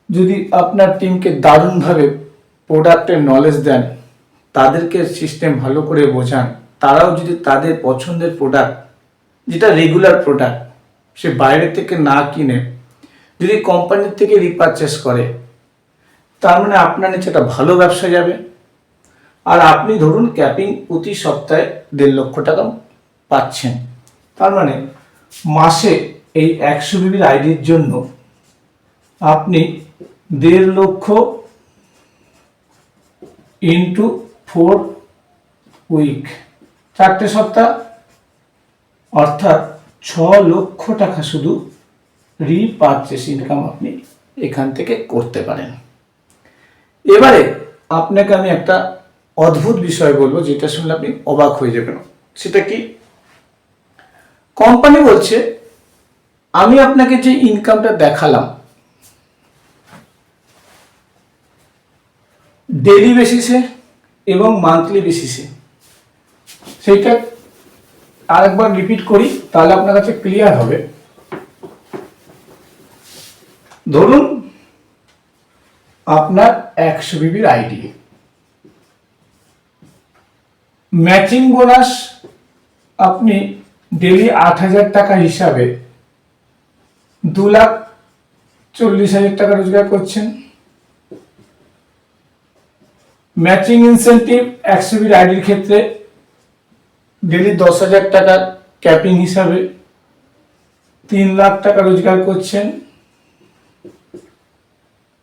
যদি আপনার টিমকে দারুণভাবে প্রোডাক্টের নলেজ দেন, তাদেরকে সিস্টেম ভালো করে বোঝান, তারাও যদি তাদের পছন্দের প্রোডাক্ট, যেটা রেগুলার প্রোডাক্ট, সে বাইরে থেকে না কিনে যদি কোম্পানির থেকে রিপারচেস করে, তার মানে আপনার নিচে একটা ভালো ব্যবসা যাবে। আর আপনি ধরুন ক্যাপিং প্রতি সপ্তাহে 1.5 লক্ষ টাকা পাচ্ছেন, তার মানে মাসে এই 100 বিবির আইডির জন্য আপনি 1.5 লক্ষ ইন্টু 4 উইক, 4টে সপ্তাহ, অর্থাৎ 6 লক্ষ টাকা শুধু রিপারচেস ইনকাম আপনি এখান থেকে করতে পারেন। এবারে আপনাকে আমি একটা অদ্ভুত বিষয় বলবো, যেটা শুনলে আপনি অবাক হয়ে যাবেন। সেটা কি? কোম্পানি বলছে আমি আপনাকে যে ইনকামটা দেখালাম ডেইলি বেসিসে এবং মান্থলি বেসিসে, সেইটা আরেকবার রিপিট করি, তাহলে আপনার কাছে ক্লিয়ার হবে। ধরুন আপনার 100 বিবির আইডি, ম্যাচিং বোনাস আপনি ডেলি 8,000 টাকা হিসাবে 2,40,000 টাকা রোজগার করছেন। ম্যাচিং ইনসেন্টিভ 100 বির আইডির ক্ষেত্রে ডেলি 10,000 টাকা ক্যাপিং হিসাবে 3 লাখ টাকা রোজগার করছেন।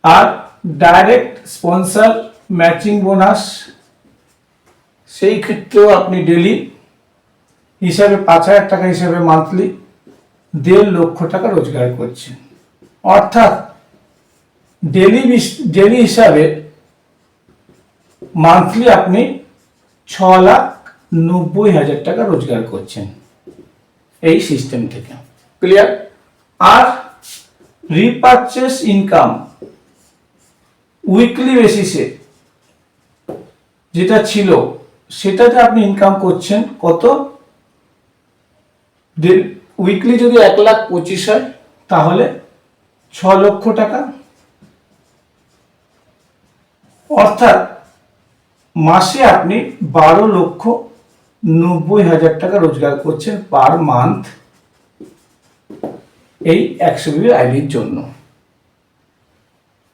আর ডাইরেক্ট স্পন্সর ম্যাচিং বোনাস, সেই ক্ষেত্রেও আপনি ডেলি হিসাবে 5,000 টাকা হিসাবে মান্থলি 1.5 লক্ষ টাকা রোজগার করছেন। অর্থাৎ ডেলি হিসাবে মান্থলি আপনি 6,90,000 টাকা রোজগার করছেন এই সিস্টেম থেকে। ক্লিয়ার? আর রিপারচেস ইনকাম উইকলি বেসিসে যেটা ছিল, সেটাতে আপনি ইনকাম করছেন কত? উইকলি যদি 1,25,000 হয়, তাহলে 6 লক্ষ টাকা। অর্থাৎ মাসে আপনি 12,90,000 টাকা রোজগার করছেন পার মান্থ এই 100 বিবির আইডির জন্য।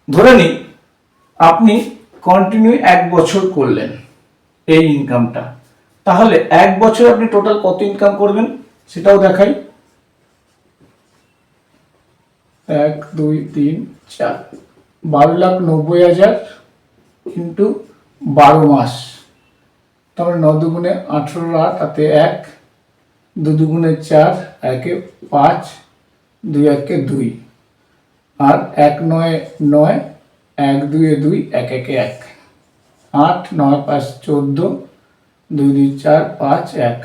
ধরে নিন আপনি কন্টিনিউ 1 বছর করলেন এই ইনকামটা, তাহলে 1 বছর আপনি টোটাল কত ইনকাম করবেন সেটাও দেখাই। 1, 2, 3, 4, 12,90,000 ইন্টু 12 মাস, তারপরে 9 দুগুণে 18, 8 হাতে 1, 2 দুগুণে 4, 1 5, 2 1 2, আর 1 9 9, 1 2 2, 1 1 1, 8 9 5 14, 2 2 4 5 1,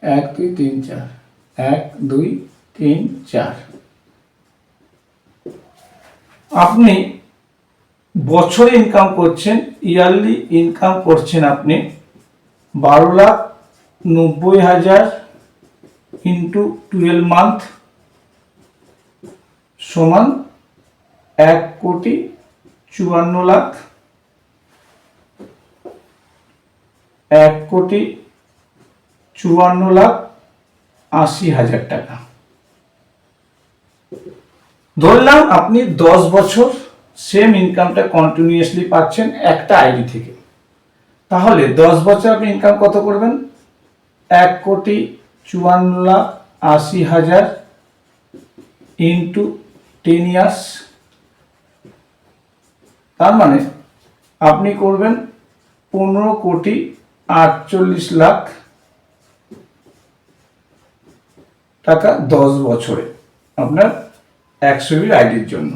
1 2 3 4, 1 2 3 4। আপনি বছরে ইনকাম করছেন, ইয়ারলি ইনকাম করছেন আপনি 12,90,000 ইন্টু 12 মান্থ সমান 1,54,00,000, 1,54,80,000 টাকা। ধরলাম আপনি 10 বছর সেম ইনকামটা কন্টিনিউয়াসলি পাচ্ছেন একটা আইডি থেকে, তাহলে 10 বছর আপনি ইনকাম কত করবেন? 1,54,80,000 ইন্টু 10 ইয়ার্স, তার মানে আপনি করবেন 15,48,00,000 টাকা 10 বছরে আপনার 100 বির আইডির জন্য।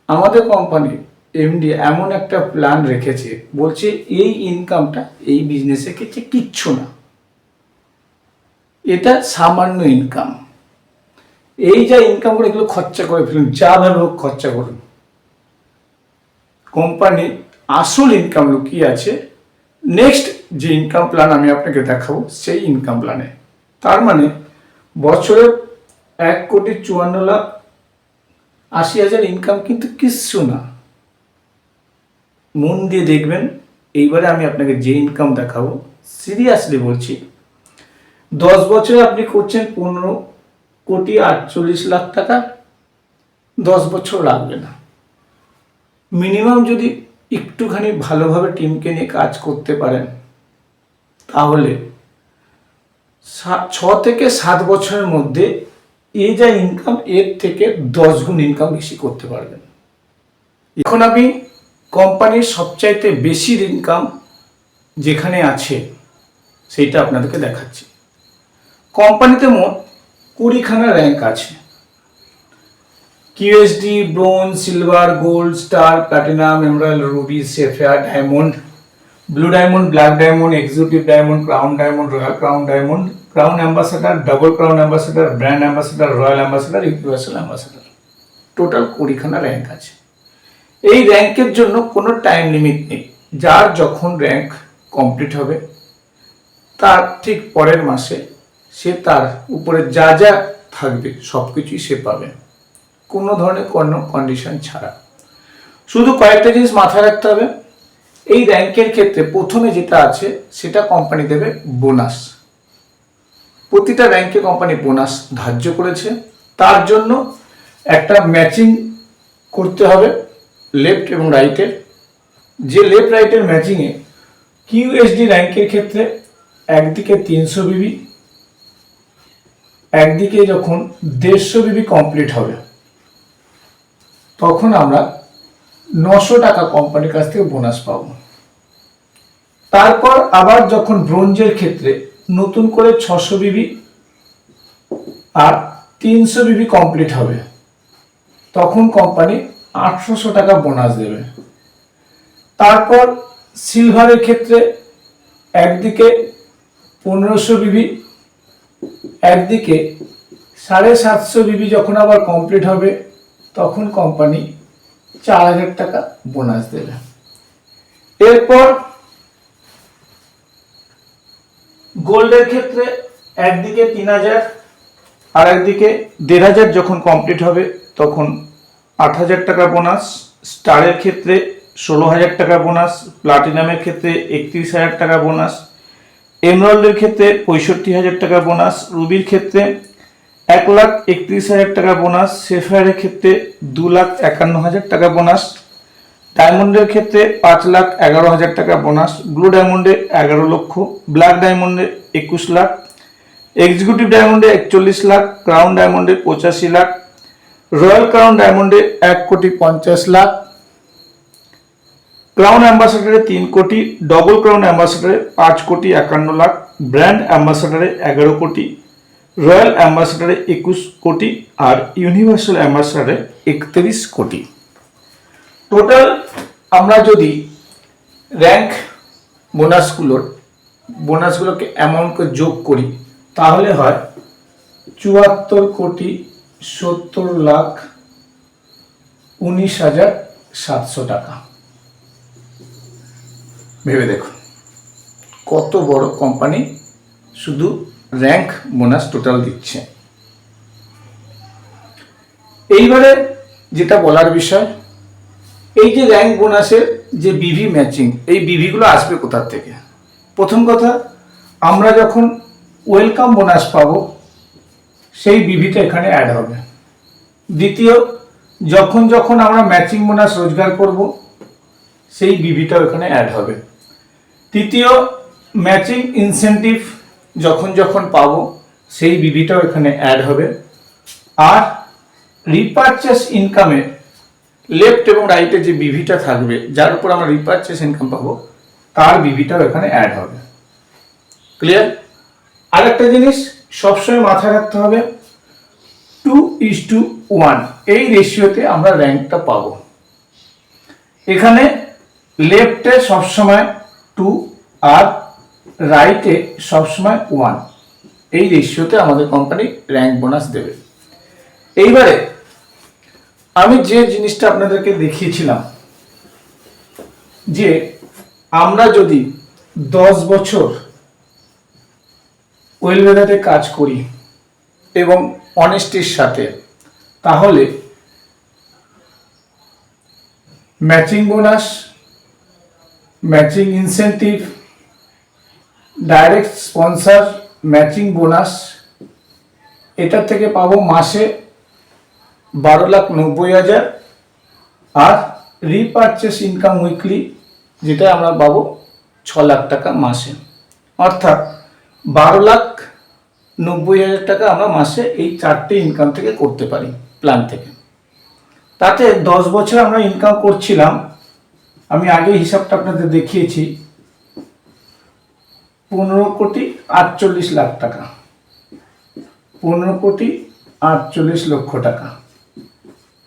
আমাদের কোম্পানি এমডি এমন একটা প্ল্যান রেখেছে, বলছে এই ইনকামটা এই বিজনেসের ক্ষেত্রে কিচ্ছু না, এটা সামান্য ইনকাম। এই যা ইনকাম করে এগুলো খরচা করে ফেলুন, যা ভাবে হোক খরচা করুন। কোম্পানির আসল ইনকাম লুকিয়ে আছে নেক্সট যে ইনকাম প্ল্যান আমি আপনাকে দেখাবো সেই ইনকাম প্ল্যানে। তার মানে বছরে 1,54,80,000 ইনকাম কিন্তু কিচ্ছু না। মন দিয়ে দেখবেন, এইবারে আমি আপনাকে যে ইনকাম দেখাবো, সিরিয়াসলি বলছি, 10 বছরে আপনি করছেন 15,48,00,000 টাকা, 10 বছর লাগবে না। মিনিমাম যদি একটুখানি ভালোভাবে টিমকে নিয়ে কাজ করতে পারেন, তাহলে 6 থেকে 7 বছরের মধ্যে এই যা ইনকাম, এর থেকে 10 গুণ ইনকাম বেশি করতে পারবেন। এখন আমি কোম্পানির সবচাইতে বেশি ইনকাম যেখানে আছে সেইটা আপনাদেরকে দেখাচ্ছি। কোম্পানিতে মোট 20খানা র্যাঙ্ক আছে। QSD, bronze, silver, gold, star, platinum, emerald, ruby, sapphire, diamond, blue diamond, black diamond, executive diamond, crown diamond, royal crown diamond, crown ambassador, double crown ambassador, brand ambassador, royal ambassador, universal ambassador. Total 20খানা rank আছে। এই র্যাঙ্কের জন্য কোনো time limit নেই। যার যখন rank complete হবে, তার ঠিক পরের মাসে সে তার উপরে যা যা থাকবে সব কিছুই সে পাবে, কোনো ধরনের কোনো কন্ডিশন ছাড়া। শুধু কয়েকটা জিনিস মাথায় রাখতে হবে। এই র্যাঙ্কের ক্ষেত্রে প্রথমে যেটা আছে সেটা কোম্পানি দেবে বোনাস। প্রতিটা র্যাঙ্কে কোম্পানি বোনাস ধার্য করেছে। তার জন্য একটা ম্যাচিং করতে হবে লেফট এবং রাইটের। যে লেফট রাইটের ম্যাচিংয়ে কিউএসডি র্যাঙ্কের ক্ষেত্রে একদিকে 300 বিবি, একদিকে যখন 150 বিবি কমপ্লিট হবে, তখন আমরা 900 টাকা কোম্পানির কাছ থেকে বোনাস পাব। তারপর আবার যখন ব্রোঞ্জের ক্ষেত্রে নতুন করে 600 বিবি আর 300 বিবি কমপ্লিট হবে, তখন কোম্পানি 800 টাকা বোনাস দেবে। তারপর সিলভারের ক্ষেত্রে একদিকে 1500 বিবি, একদিকে 750 বিবি যখন আবার কমপ্লিট হবে, তখন কোম্পানি 4000 টাকা বোনাস দেবে। এরপর গোল্ডের ক্ষেত্রে একদিকে 3000 আর একদিকে 1500 যখন কমপ্লিট হবে, তখন 8000 টাকা বোনাস। স্টারের ক্ষেত্রে 16000 টাকা বোনাস, প্লাটিনামের ক্ষেত্রে 31000 টাকা বোনাস, এমরাল্ডের ক্ষেত্রে 65,000 টাকা বোনাস, রুবির ক্ষেত্রে 1,31,000 টাকা বোনাস, সেফায়ারের ক্ষেত্রে 2,51,000 টাকা বোনাস, ডায়মন্ডের ক্ষেত্রে 5,11,000 টাকা বোনাস, ব্লু ডায়মন্ডে 11 লক্ষ, ব্ল্যাক ডায়মন্ডে 21 লাখ, এক্সিকিউটিভ ডায়মন্ডে 41 লাখ, ক্রাউন ডায়মন্ডে 85 লাখ, রয়্যাল ক্রাউন ডায়মন্ডে 1,50,00,000, ক্রাউন অ্যাম্বাসেডারে 3 কোটি, ডবল ক্রাউন অ্যাম্বাসেডারে 5,51,00,000, ব্র্যান্ড অ্যাম্বাসেডারে 11 কোটি, রয়্যাল অ্যাম্বাসেডারে 21 কোটি আর ইউনিভার্সাল অ্যাম্বাসেডারে 31 কোটি। টোটাল আমরা যদি র্যাঙ্ক বোনাসগুলোকে অ্যামাউন্ট করে যোগ করি, তাহলে হয় 74,70,19,700 টাকা। ভেবে দেখুন কত বড় কোম্পানি শুধু র্যাঙ্ক বোনাস টোটাল দিচ্ছে। এইবারে যেটা বলার বিষয়, এই যে র্যাঙ্ক বোনাসের যে বিভি ম্যাচিং, এই বিভিগুলো আসবে কোথা থেকে? প্রথম কথা, আমরা যখন ওয়েলকাম বোনাস পাবো, সেই বিভিটা এখানে অ্যাড হবে। দ্বিতীয়, যখন যখন আমরা ম্যাচিং বোনাস রোজগার করব, সেই বিভিটাও এখানে অ্যাড হবে। তৃতীয়, ম্যাচিং ইনসেন্টিভ যখন যখন পাবো, সেই বিভিটাও এখানে অ্যাড হবে। আর রিপারচেস ইনকামে লেফট এবং রাইটে যে বিভিটা থাকবে, যার উপর আমরা রিপারচেস ইনকাম পাবো, তার বিভিটাও এখানে অ্যাড হবে। ক্লিয়ার? আরেকটা জিনিস সবসময় মাথায় রাখতে হবে, 2:1 এই রেশিওতে আমরা র্যাঙ্কটা পাবো। এখানে লেফটে সবসময় 2 আর রাইটে সবসময় 1, এই রেশিওতে আমাদের কোম্পানি র্যাঙ্ক বোনাস দেবে। এইবারে আমি যে জিনিসটা আপনাদেরকে দেখিয়েছিলাম, যে আমরা যদি 10 বছর ওয়েলভেদাতে কাজ করি এবং অনেস্টির সাথে, তাহলে matching bonus, matching incentive, direct sponsor matching bonus, এটা থেকে পাবো মাসে 12,90,000, আর রিপারচেস ইনকাম উইকলি যেটা আমরা পাবো 6 লাখ টাকা মাসে। অর্থাৎ 12,90,000 টাকা আমরা মাসে এই 4টে ইনকাম থেকে করতে পারি প্ল্যান থেকে। তাতে 10 বছর আমরা ইনকাম করছিলাম, আমি আগে হিসাবটা আপনাদের দেখিয়েছি, 15,48,00,000 টাকা, 15,48,00,000 টাকা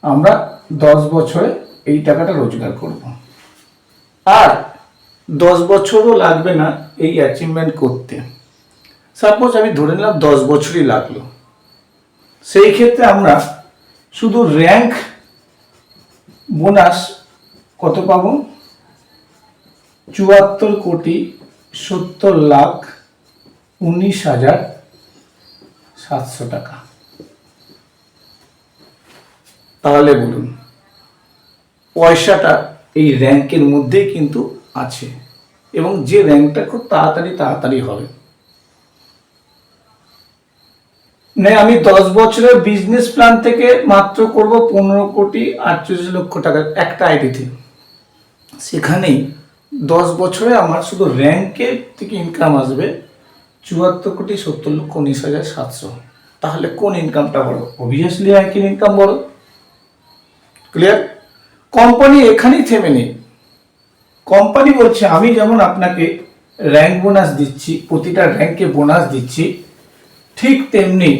আমরা 10 বছরে এই টাকাটা রোজগার করব। আর 10 বছরও লাগবে না এই অ্যাচিভমেন্ট করতে। সাপোজ আমি ধরে নিলাম 10 বছরই লাগলো, সেই ক্ষেত্রে আমরা শুধু র্যাঙ্ক বোনাস কত পাবো? 74,70,19,700 টাকা। তাহলে বলুন, পয়সাটা এই র্যাঙ্কের মধ্যেই কিন্তু আছে, এবং যে র্যাঙ্কটা খুব তাড়াতাড়ি হবে। আমি 10 বছরের বিজনেস প্ল্যান থেকে মাত্র করব 15,48,00,000 টাকা একটা আইডিতে। সেখানেই 10 বছরে আমার শুধু র্যাঙ্কের থেকে ইনকাম আসবে 74,70,19,700। তাহলে কোন ইনকামটা বড়? অবভিয়াসলি র্যাঙ্কের ইনকাম বড়। ক্লিয়ার? কোম্পানি এখানেই থেমে নেই। কোম্পানি বলছে আমি যেমন আপনাকে র্যাঙ্ক বোনাস দিচ্ছি, প্রতিটা র্যাঙ্কে বোনাস দিচ্ছি, ঠিক তেমনি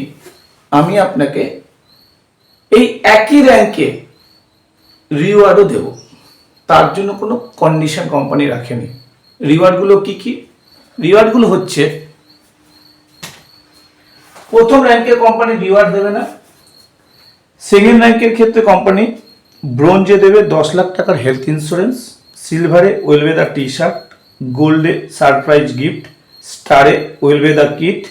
আমি আপনাকে এই একই র্যাঙ্কে রিওয়ার্ডও দেব। তার জন্য কোনো কন্ডিশন কোম্পানি রাখেনি। রিওয়ার্ডগুলো কি কি? রিওয়ার্ডগুলো হচ্ছে, প্রথম র্যাঙ্কে কোম্পানি রিওয়ার্ড দেবে না। সেকেন্ড র্যাঙ্কের ক্ষেত্রে কোম্পানি ব্রোঞ্জে দেবে 10 লাখ টাকার হেলথ ইন্স্যুরেন্স, সিলভারে ওয়েলভেদা টি শার্ট, গোল্ডে সারপ্রাইজ গিফট, স্টারে ওয়েলভেদা কিট,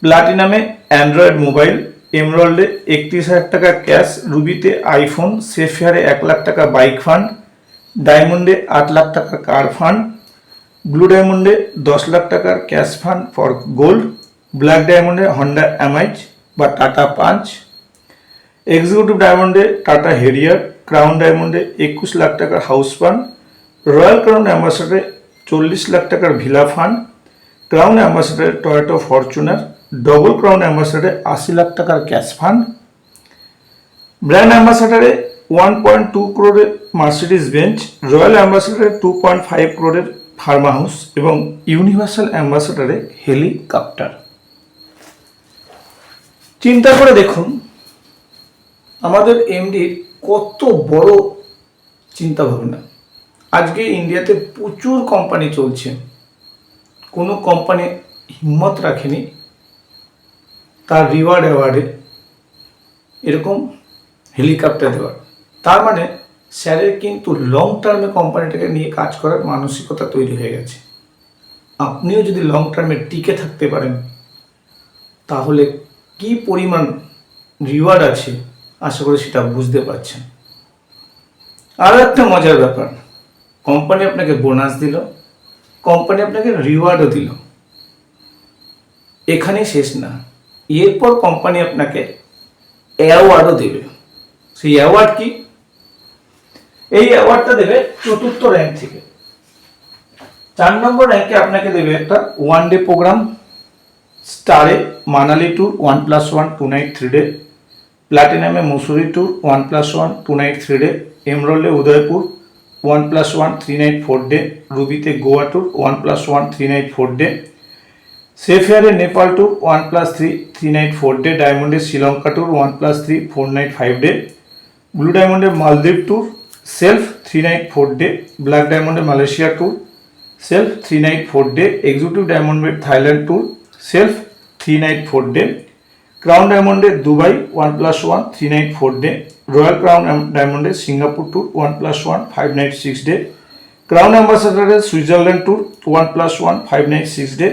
প্লাটিনামে অ্যান্ড্রয়েড মোবাইল, এমরাল্ডে 31,000 টাকা ক্যাশ, রুবিতে আইফোন, সেফেয়ারে 1 লাখ টাকা বাইক ফান্ড, ডায়মন্ডে 8 লাখ টাকার কার ফান্ড, ব্লু ডায়মন্ডে 10 লাখ টাকার cash fund for gold, black ডায়মন্ডে হন্ডা অ্যামাইজ বা টাটা পাঞ্চ, এক্সিকিউটিভ ডায়মন্ডে টাটা হেরিয়ার, ক্রাউন ডায়মন্ডে 21 লাখ টাকার হাউস ফান্ড, রয়্যাল ক্রাউন অ্যাম্বাসাডারে 40 লাখ টাকার ভিলা ফান্ড, ক্রাউন অ্যাম্বাসাডারে টয়োটা ফরচুনার, ডবল ক্রাউন অ্যাম্বাসাডারে 80 লাখ টাকার ক্যাশ ফান্ড, ব্র্যান্ড অ্যাম্বাসাডারে 1.2 crore মার্সিডিজ বেঞ্চ, রয়্যাল অ্যাম্বাসাডারে 2.5 crore ফার্মা হাউস এবং ইউনিভার্সাল অ্যাম্বাসাডারে হেলিকপ্টার। চিন্তা করে দেখুন আমাদের এমডির কত বড় চিন্তা ভাবনা। আজকে ইন্ডিয়াতে প্রচুর কোম্পানি চলছে, কোনো কোম্পানি হিম্মত রাখেনি তার রিওয়ার্ড অ্যাওয়ার্ডে এরকম হেলিকপ্টার দেওয়ার। তার মানে স্যারের কিন্তু লং টার্মে কোম্পানিটাকে নিয়ে কাজ করার মানসিকতা তৈরি হয়ে গেছে। আপনিও যদি লং টার্মে টিকে থাকতে পারেন তাহলে কি পরিমাণ রিওয়ার্ড আছে আশা করি সেটা বুঝতে পারছেন। আরও একটা মজার ব্যাপার, কোম্পানি আপনাকে বোনাস দিল, কোম্পানি আপনাকে রিওয়ার্ডও দিল, এখানেই শেষ না, এরপর কোম্পানি আপনাকে অ্যাওয়ার্ডও দেবে। সেই অ্যাওয়ার্ড কি? এই অ্যাওয়ার্ডটা দেবে 4th র্যাঙ্ক থেকে। 4 নম্বর র্যাঙ্কে আপনাকে দেবে একটা 1 ডে প্রোগ্রাম, স্টারে মানালি ট্যুর 1+1 2 নাইট 3 ডে, প্লাটিনামে মসুরি ট্যুর 1+1 2 নাইট 3 ডে, এমরল্ডে উদয়পুর 1+1 3 নাইট 4 ডে, রুবিতে গোয়া ট্যুর 1+1 3 নাইট 4 ডে, সেফেয়ারে নেপাল ট্যুর 1+3 3 নাইট 4 ডে, ডায়মন্ডে Sri Lanka tour 1+3 4 night 5 day, blue ডায়মন্ডে Maldives tour self 3 night 4 day, black ডায়মন্ডে Malaysia tour self 3 night 4 day, executive ডায়মন্ডে Thailand tour self 3 night 4 day, crown ডায়মন্ডে Dubai 1+1 3 night 4 day, royal crown ডায়মন্ডে Singapore tour 1+1 5 night 6 day, crown অ্যাম্বাসাডারে Switzerland tour 1+1 5 night 6 day,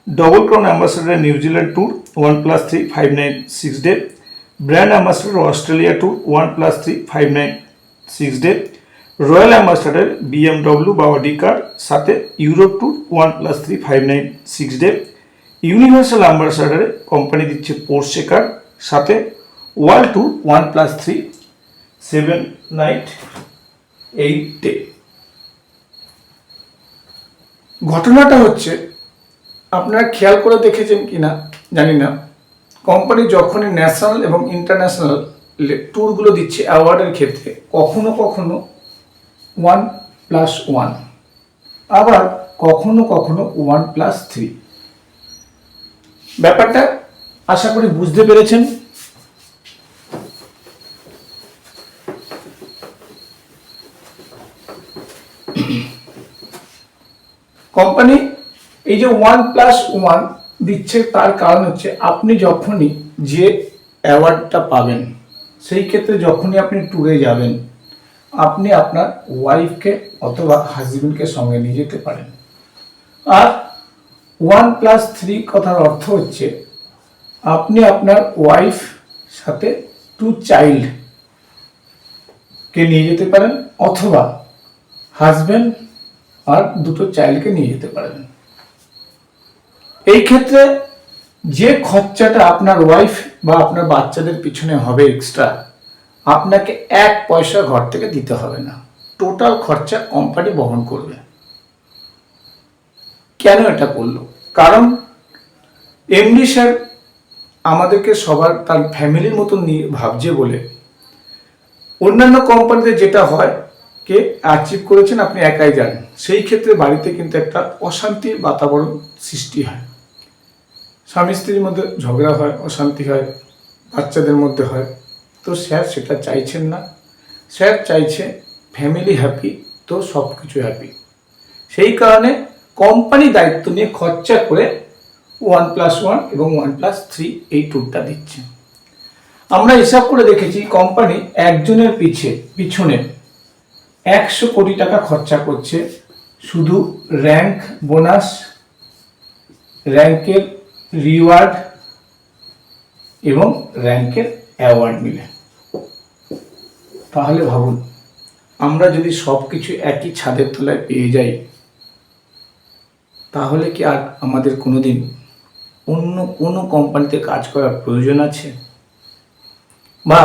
double crown ambassador New Zealand tour 1+3 596 day, brand ambassador Australia tour 1+3 596 day, royal ambassador BMW বা Audi কার সাথে Europe tour 1+3 596 day, universal অ্যাম্বাসাডারে company দিচ্ছে Porsche কার সাথে world tour 1+3 7 night 8 day. ঘটনাটা হচ্ছে, আপনারা খেয়াল করে দেখেছেন কিনা জানি না, কোম্পানি যখনই ন্যাশনাল এবং ইন্টারন্যাশনাল ট্যুরগুলো দিচ্ছে অ্যাওয়ার্ডের ক্ষেত্রে কখনো কখনো 1+1, আবার কখনো কখনো 1+3। ব্যাপারটা আশা করি বুঝতে পেরেছেন। কোম্পানি এই যে 1+1 দিচ্ছে তার কারণ হচ্ছে, আপনি যখনই যে অ্যাওয়ার্ডটা পাবেন সেই ক্ষেত্রে যখনই আপনি ট্যুরে যাবেন, আপনি আপনার ওয়াইফকে অথবা হাজবেন্ডকে সঙ্গে নিয়ে যেতে পারেন। আর 1+3 কথার অর্থ হচ্ছে, আপনি আপনার ওয়াইফ সাথে 2 চাইল্ডকে নিয়ে যেতে পারেন, অথবা হাজবেন্ড আর 2 চাইল্ডকে নিয়ে যেতে পারেন। এই ক্ষেত্রে যে খরচাটা আপনার ওয়াইফ বা আপনার বাচ্চাদের পিছনে হবে এক্সট্রা, আপনাকে 1 পয়সা ঘর থেকে দিতে হবে না, টোটাল খরচা কোম্পানি বহন করবে। কেন এটা করলো? কারণ এমডি স্যার আমাদেরকে সবার তার ফ্যামিলির মতন নিয়ে ভাবছে বলে। অন্যান্য কোম্পানিতে যেটা হয়, কে অ্যাচিভ করেছেন আপনি একাই জানেন, সেই ক্ষেত্রে বাড়িতে কিন্তু একটা অশান্তির বাতাবরণ সৃষ্টি হয়, স্বামী স্ত্রীর মধ্যে ঝগড়া হয়, অশান্তি হয়, বাচ্চাদের মধ্যে হয়। তো স্যার সেটা চাইছেন না, স্যার চাইছে ফ্যামিলি হ্যাপি তো সব কিছু হ্যাপি। সেই কারণে কোম্পানি দায়িত্ব নিয়ে খরচা করে 1+1 এবং 1+3 এই ট্যুরটা দিচ্ছে। আমরা হিসাব করে দেখেছি, কোম্পানি একজনের পিছনে 100 কোটি টাকা খরচা করছে শুধু র্যাঙ্ক বোনাস, র্যাঙ্কের রিওয়ার্ড এবং র্যাঙ্কের অ্যাওয়ার্ড মিলে। তাহলে ভাবুন, আমরা যদি সব কিছু একই ছাদের তলায় পেয়ে যাই, তাহলে কি আর আমাদের কোনোদিন অন্য কোনো কোম্পানিতে কাজ করার প্রয়োজন আছে? বা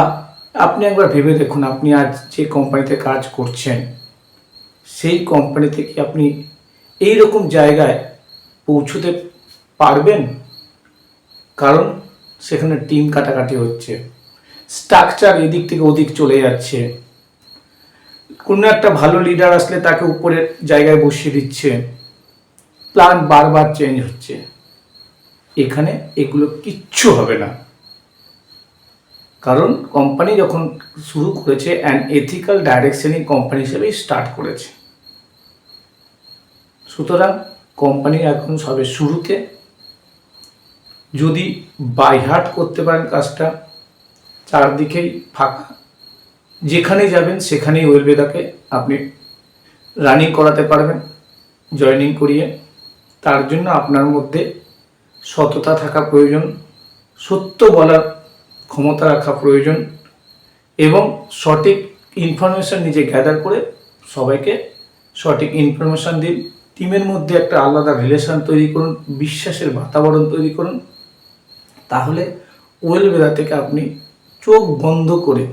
আপনি একবার ভেবে দেখুন, আপনি আজ যে কোম্পানিতে কাজ করছেন সেই কোম্পানিতে কি আপনি এই রকম জায়গায় পৌঁছতে পারবেন? কারণ সেখানে টিম কাটাকাটি হচ্ছে, স্ট্রাকচার এদিক থেকে ওদিক চলে যাচ্ছে, কোনো একটা ভালো লিডার আসলে তাকে উপরের জায়গায় বসিয়ে দিচ্ছে, প্ল্যান বারবার চেঞ্জ হচ্ছে। এখানে এগুলো কিচ্ছু হবে না, কারণ কোম্পানি যখন শুরু করেছে অ্যান্ড এথিক্যাল ডাইরেকশনই কোম্পানি হিসেবে স্টার্ট করেছে। সুতরাং কোম্পানি এখন সবে শুরুতে, যদি বাই হার্ট করতে পারেন কাজটা, চারদিকেই ফাঁকা, যেখানে যাবেন সেখানেই ওয়েলবেদাকে আপনি রানিং করাতে পারবেন জয়েনিং করিয়ে। তার জন্য আপনার মধ্যে সততা থাকা প্রয়োজন, সত্য বলার ক্ষমতা রাখা প্রয়োজন, এবং সঠিক ইনফরমেশান নিজে গ্যাদার করে সবাইকে সঠিক ইনফরমেশান দিন। টিমের মধ্যে একটা আলাদা রিলেশন তৈরি করুন, বিশ্বাসের বাতাবরণ তৈরি করুন। তাহলে ওয়েলবেদা থেকে আপনি চোখ বন্ধ করে,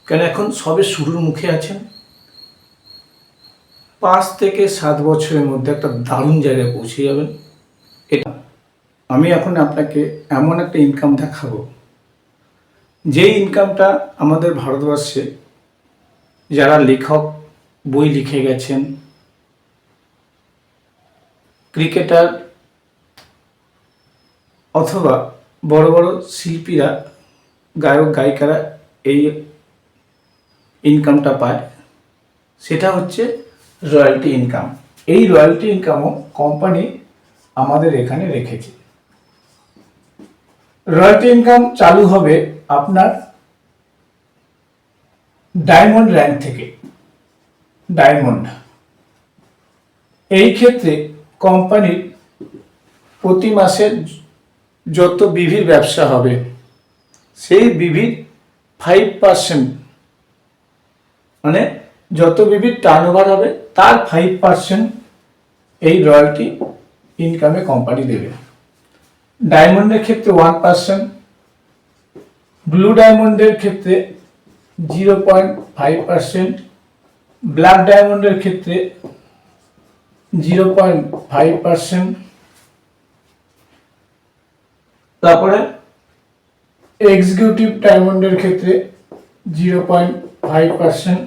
কেন এখন সবে শুরুর মুখে আছেন, 5 থেকে 7 বছরের মধ্যে একটা দারুণ জায়গায় পৌঁছে যাবেন। এটা আমি এখন আপনাকে এমন একটা ইনকাম দেখাবো, যে ইনকামটা আমাদের ভারতবর্ষে যারা লেখক বই লিখে গেছেন, ক্রিকেটার অথবা বড় বড় শিল্পীরা, গায়ক গায়িকারা এই ইনকামটা পায়, সেটা হচ্ছে রয়্যালটি ইনকাম। এই রয়্যালটি ইনকামও কোম্পানি আমাদের এখানে রেখেছে। রয়্যালটি ইনকাম চালু হবে আপনার ডায়মন্ড র্যাঙ্ক থেকে। ডায়মন্ড, এই ক্ষেত্রে কোম্পানির প্রতি মাসে যত বিভির ব্যবসা হবে সেই বিভির 5%, মানে যত বিভির টার্নওভার হবে তার 5% এই রয়্যালটি ইনকামে কোম্পানি দেবে। ডায়মন্ডের ক্ষেত্রে 1%, ব্লু ডায়মন্ডের ক্ষেত্রে 0.5%, ব্ল্যাক ডায়মন্ডের ক্ষেত্রে 0.5%, তারপরে এক্সিকিউটিভ ডায়মন্ডের ক্ষেত্রে 0.5%,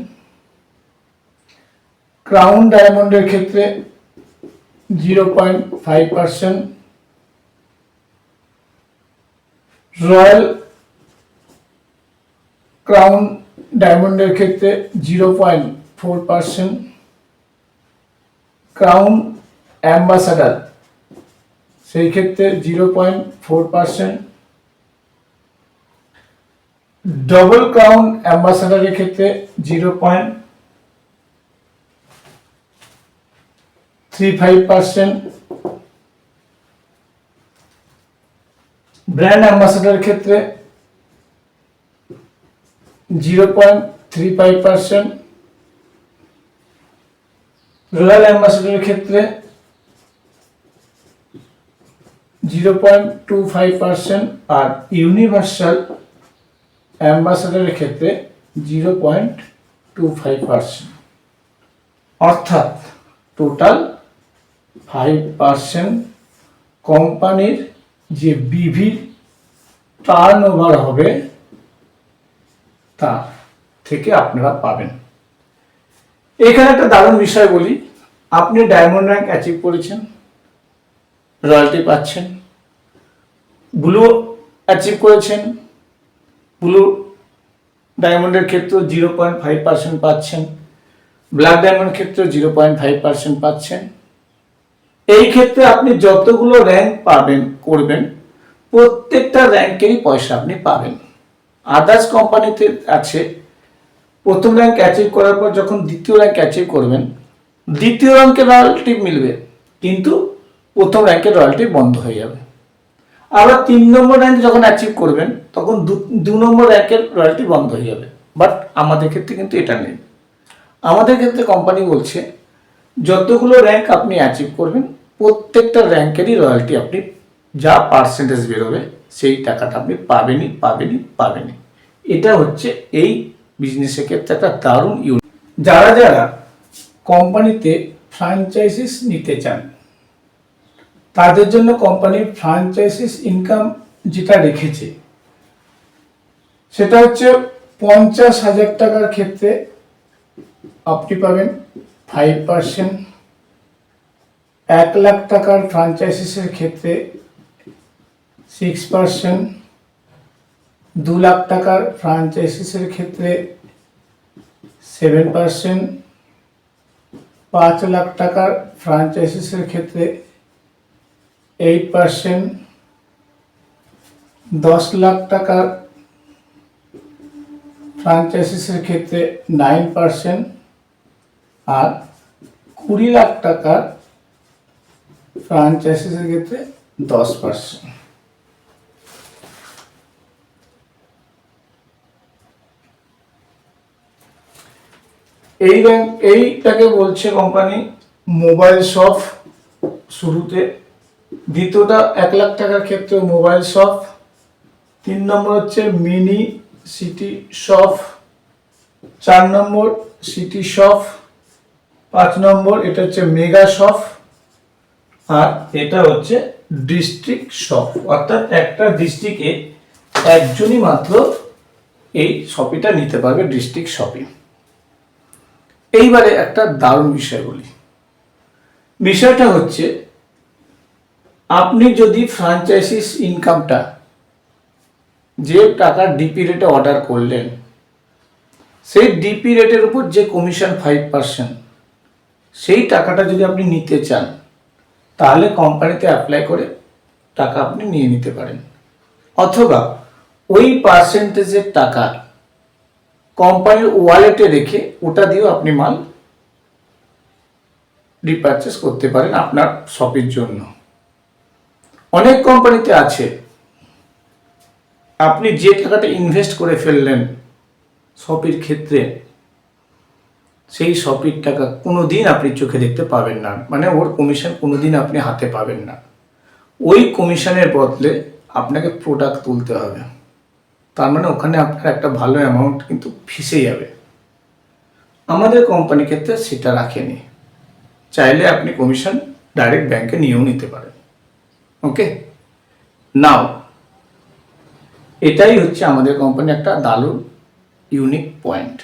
ক্রাউন ডায়মন্ডের ক্ষেত্রে 0.5%, রয়্যাল ক্রাউন ডায়মন্ডের ক্ষেত্রে 0.4%, ক্রাউন অ্যাম্বাসাডার সেই ক্ষেত্রে 0.4%, ডবল ক্রাউন অ্যাম্বাসাডারের ক্ষেত্রে 0.35%, ব্র্যান্ড অ্যাম্বাসাডারের ক্ষেত্রে 0.35%, রয়্যাল অ্যাম্বাসাডারের ক্ষেত্রে 0.25% আর ইউনিভার্সাল অ্যাম্বাসাডারের ক্ষেত্রে 0.25%, অর্থাৎ টোটাল 5% কোম্পানির যে বিভির টার্নওভার হবে তা থেকে আপনারা পাবেন। এখানে একটা দারুণ বিষয় বলি, আপনি ডায়মন্ড র্যাঙ্ক অ্যাচিভ করেছেন, রয়্যালটি পাচ্ছেন, ব্লু অ্যাচিভ করেছেন, ব্লু ডায়মন্ডের ক্ষেত্রে 0.5% পাচ্ছেন, ব্ল্যাক ডায়মন্ডের ক্ষেত্রে 0.5% পাচ্ছেন। এই ক্ষেত্রে আপনি যতগুলো র্যাঙ্ক পাবেন করবেন প্রত্যেকটা র্যাঙ্কেরই পয়সা আপনি পাবেন। আদার্স কোম্পানিতে আছে প্রথম র্যাঙ্ক অ্যাচিভ করার পর যখন দ্বিতীয় র্যাঙ্ক অ্যাচিভ করবেন দ্বিতীয় র্যাঙ্কের রয়্যালটি মিলবে, কিন্তু প্রথম র্যাঙ্কের রয়্যালটি বন্ধ হয়ে যাবে। আবার 3 নম্বর র্যাঙ্ক যখন অ্যাচিভ করবেন তখন 2 নম্বর র্যাঙ্কের রয়্যালটি বন্ধ হয়ে যাবে। বাট আমাদের ক্ষেত্রে কিন্তু এটা নেই। আমাদের ক্ষেত্রে কোম্পানি বলছে যতগুলো র্যাঙ্ক আপনি অ্যাচিভ করবেন প্রত্যেকটা র্যাঙ্কেরই রয়্যালটি আপনি যা পার্সেন্টেজ বেরোবে সেই টাকাটা আপনি পাবেনই। এটা হচ্ছে এই বিজনেসের ক্ষেত্রে একটা দারুণ যারা যারা কোম্পানিতে ফ্র্যাঞ্চাইজিস নিতে চান তাদের জন্য কোম্পানি ফ্র্যাঞ্চাইজিস ইনকাম যেটা রেখেছে সেটা হচ্ছে 50,000 টাকার ক্ষেত্রে আপনি পাবেন 5%, 1 লাখ টাকার ফ্র্যাঞ্চাইজিসের ক্ষেত্রে 6%, 2 লাখ টাকার ফ্র্যাঞ্চাইজিসের ক্ষেত্রে 7%, 5 লাখ টাকার ফ্র্যাঞ্চাইজিসের ক্ষেত্রে 8%, 10 লাখ টাকার ফ্র্যাঞ্চাইজিসের ক্ষেত্রে 9%, আর 20 লাখ টাকার ফ্র্যাঞ্চাইজিসের ক্ষেত্রে 10%। এইটাকে বলছে কোম্পানি মোবাইল শপ শুরুতে, দ্বিতীয়টা 1 লাখ টাকার ক্ষেত্রে মোবাইল শপ, 3 নম্বর হচ্ছে মিনি সিটি শপ, 4 নম্বর সিটি শপ, 5 নম্বর এটা হচ্ছে মেগা শপ, আর এটা হচ্ছে ডিস্ট্রিক্ট শপ, অর্থাৎ একটা ডিস্ট্রিক্টে একজনই মাত্র এই শপিটা নিতে পারবে, ডিস্ট্রিক্ট শপিং। এইবারে একটা দারুণ বিষয় বলি, বিষয়টা হচ্ছে আপনি যদি ফ্র্যাঞ্চাইজিস ইনকামটা যে টাকা ডিপি রেটে অর্ডার করলেন সেই ডিপি রেটের উপর যে কমিশন 5% সেই টাকাটা যদি আপনি নিতে চান তাহলে কোম্পানিতে অ্যাপ্লাই করে টাকা আপনি নিয়ে নিতে পারেন, অথবা ওই পার্সেন্টেজের টাকা কোম্পানির ওয়ালেটে রেখে ওটা দিয়েও আপনি মাল রিপারচেস করতে পারেন আপনার শপের জন্য। অনেক কোম্পানিতে আছে আপনি যে টাকাটা ইনভেস্ট করে ফেললেন শপির ক্ষেত্রে, সেই শপির টাকা কোনোদিন আপনি চোখে দেখতে পাবেন না, মানে ওর কমিশন কোনোদিন আপনি হাতে পাবেন না। ওই কমিশনের বদলে আপনাকে প্রোডাক্ট তুলতে হবে, তার মানে ওখানে আপনার একটা ভালো অ্যামাউন্ট কিন্তু ফিসে যাবে। আমাদের কোম্পানি ক্ষেত্রে সেটা রাখেনি, চাইলে আপনি কমিশন ডাইরেক্ট ব্যাংকে নিয়েও নিতে পারেন। ওকে, নাও এটাই হচ্ছে আমাদের কোম্পানি একটা দারুণ ইউনিক পয়েন্ট।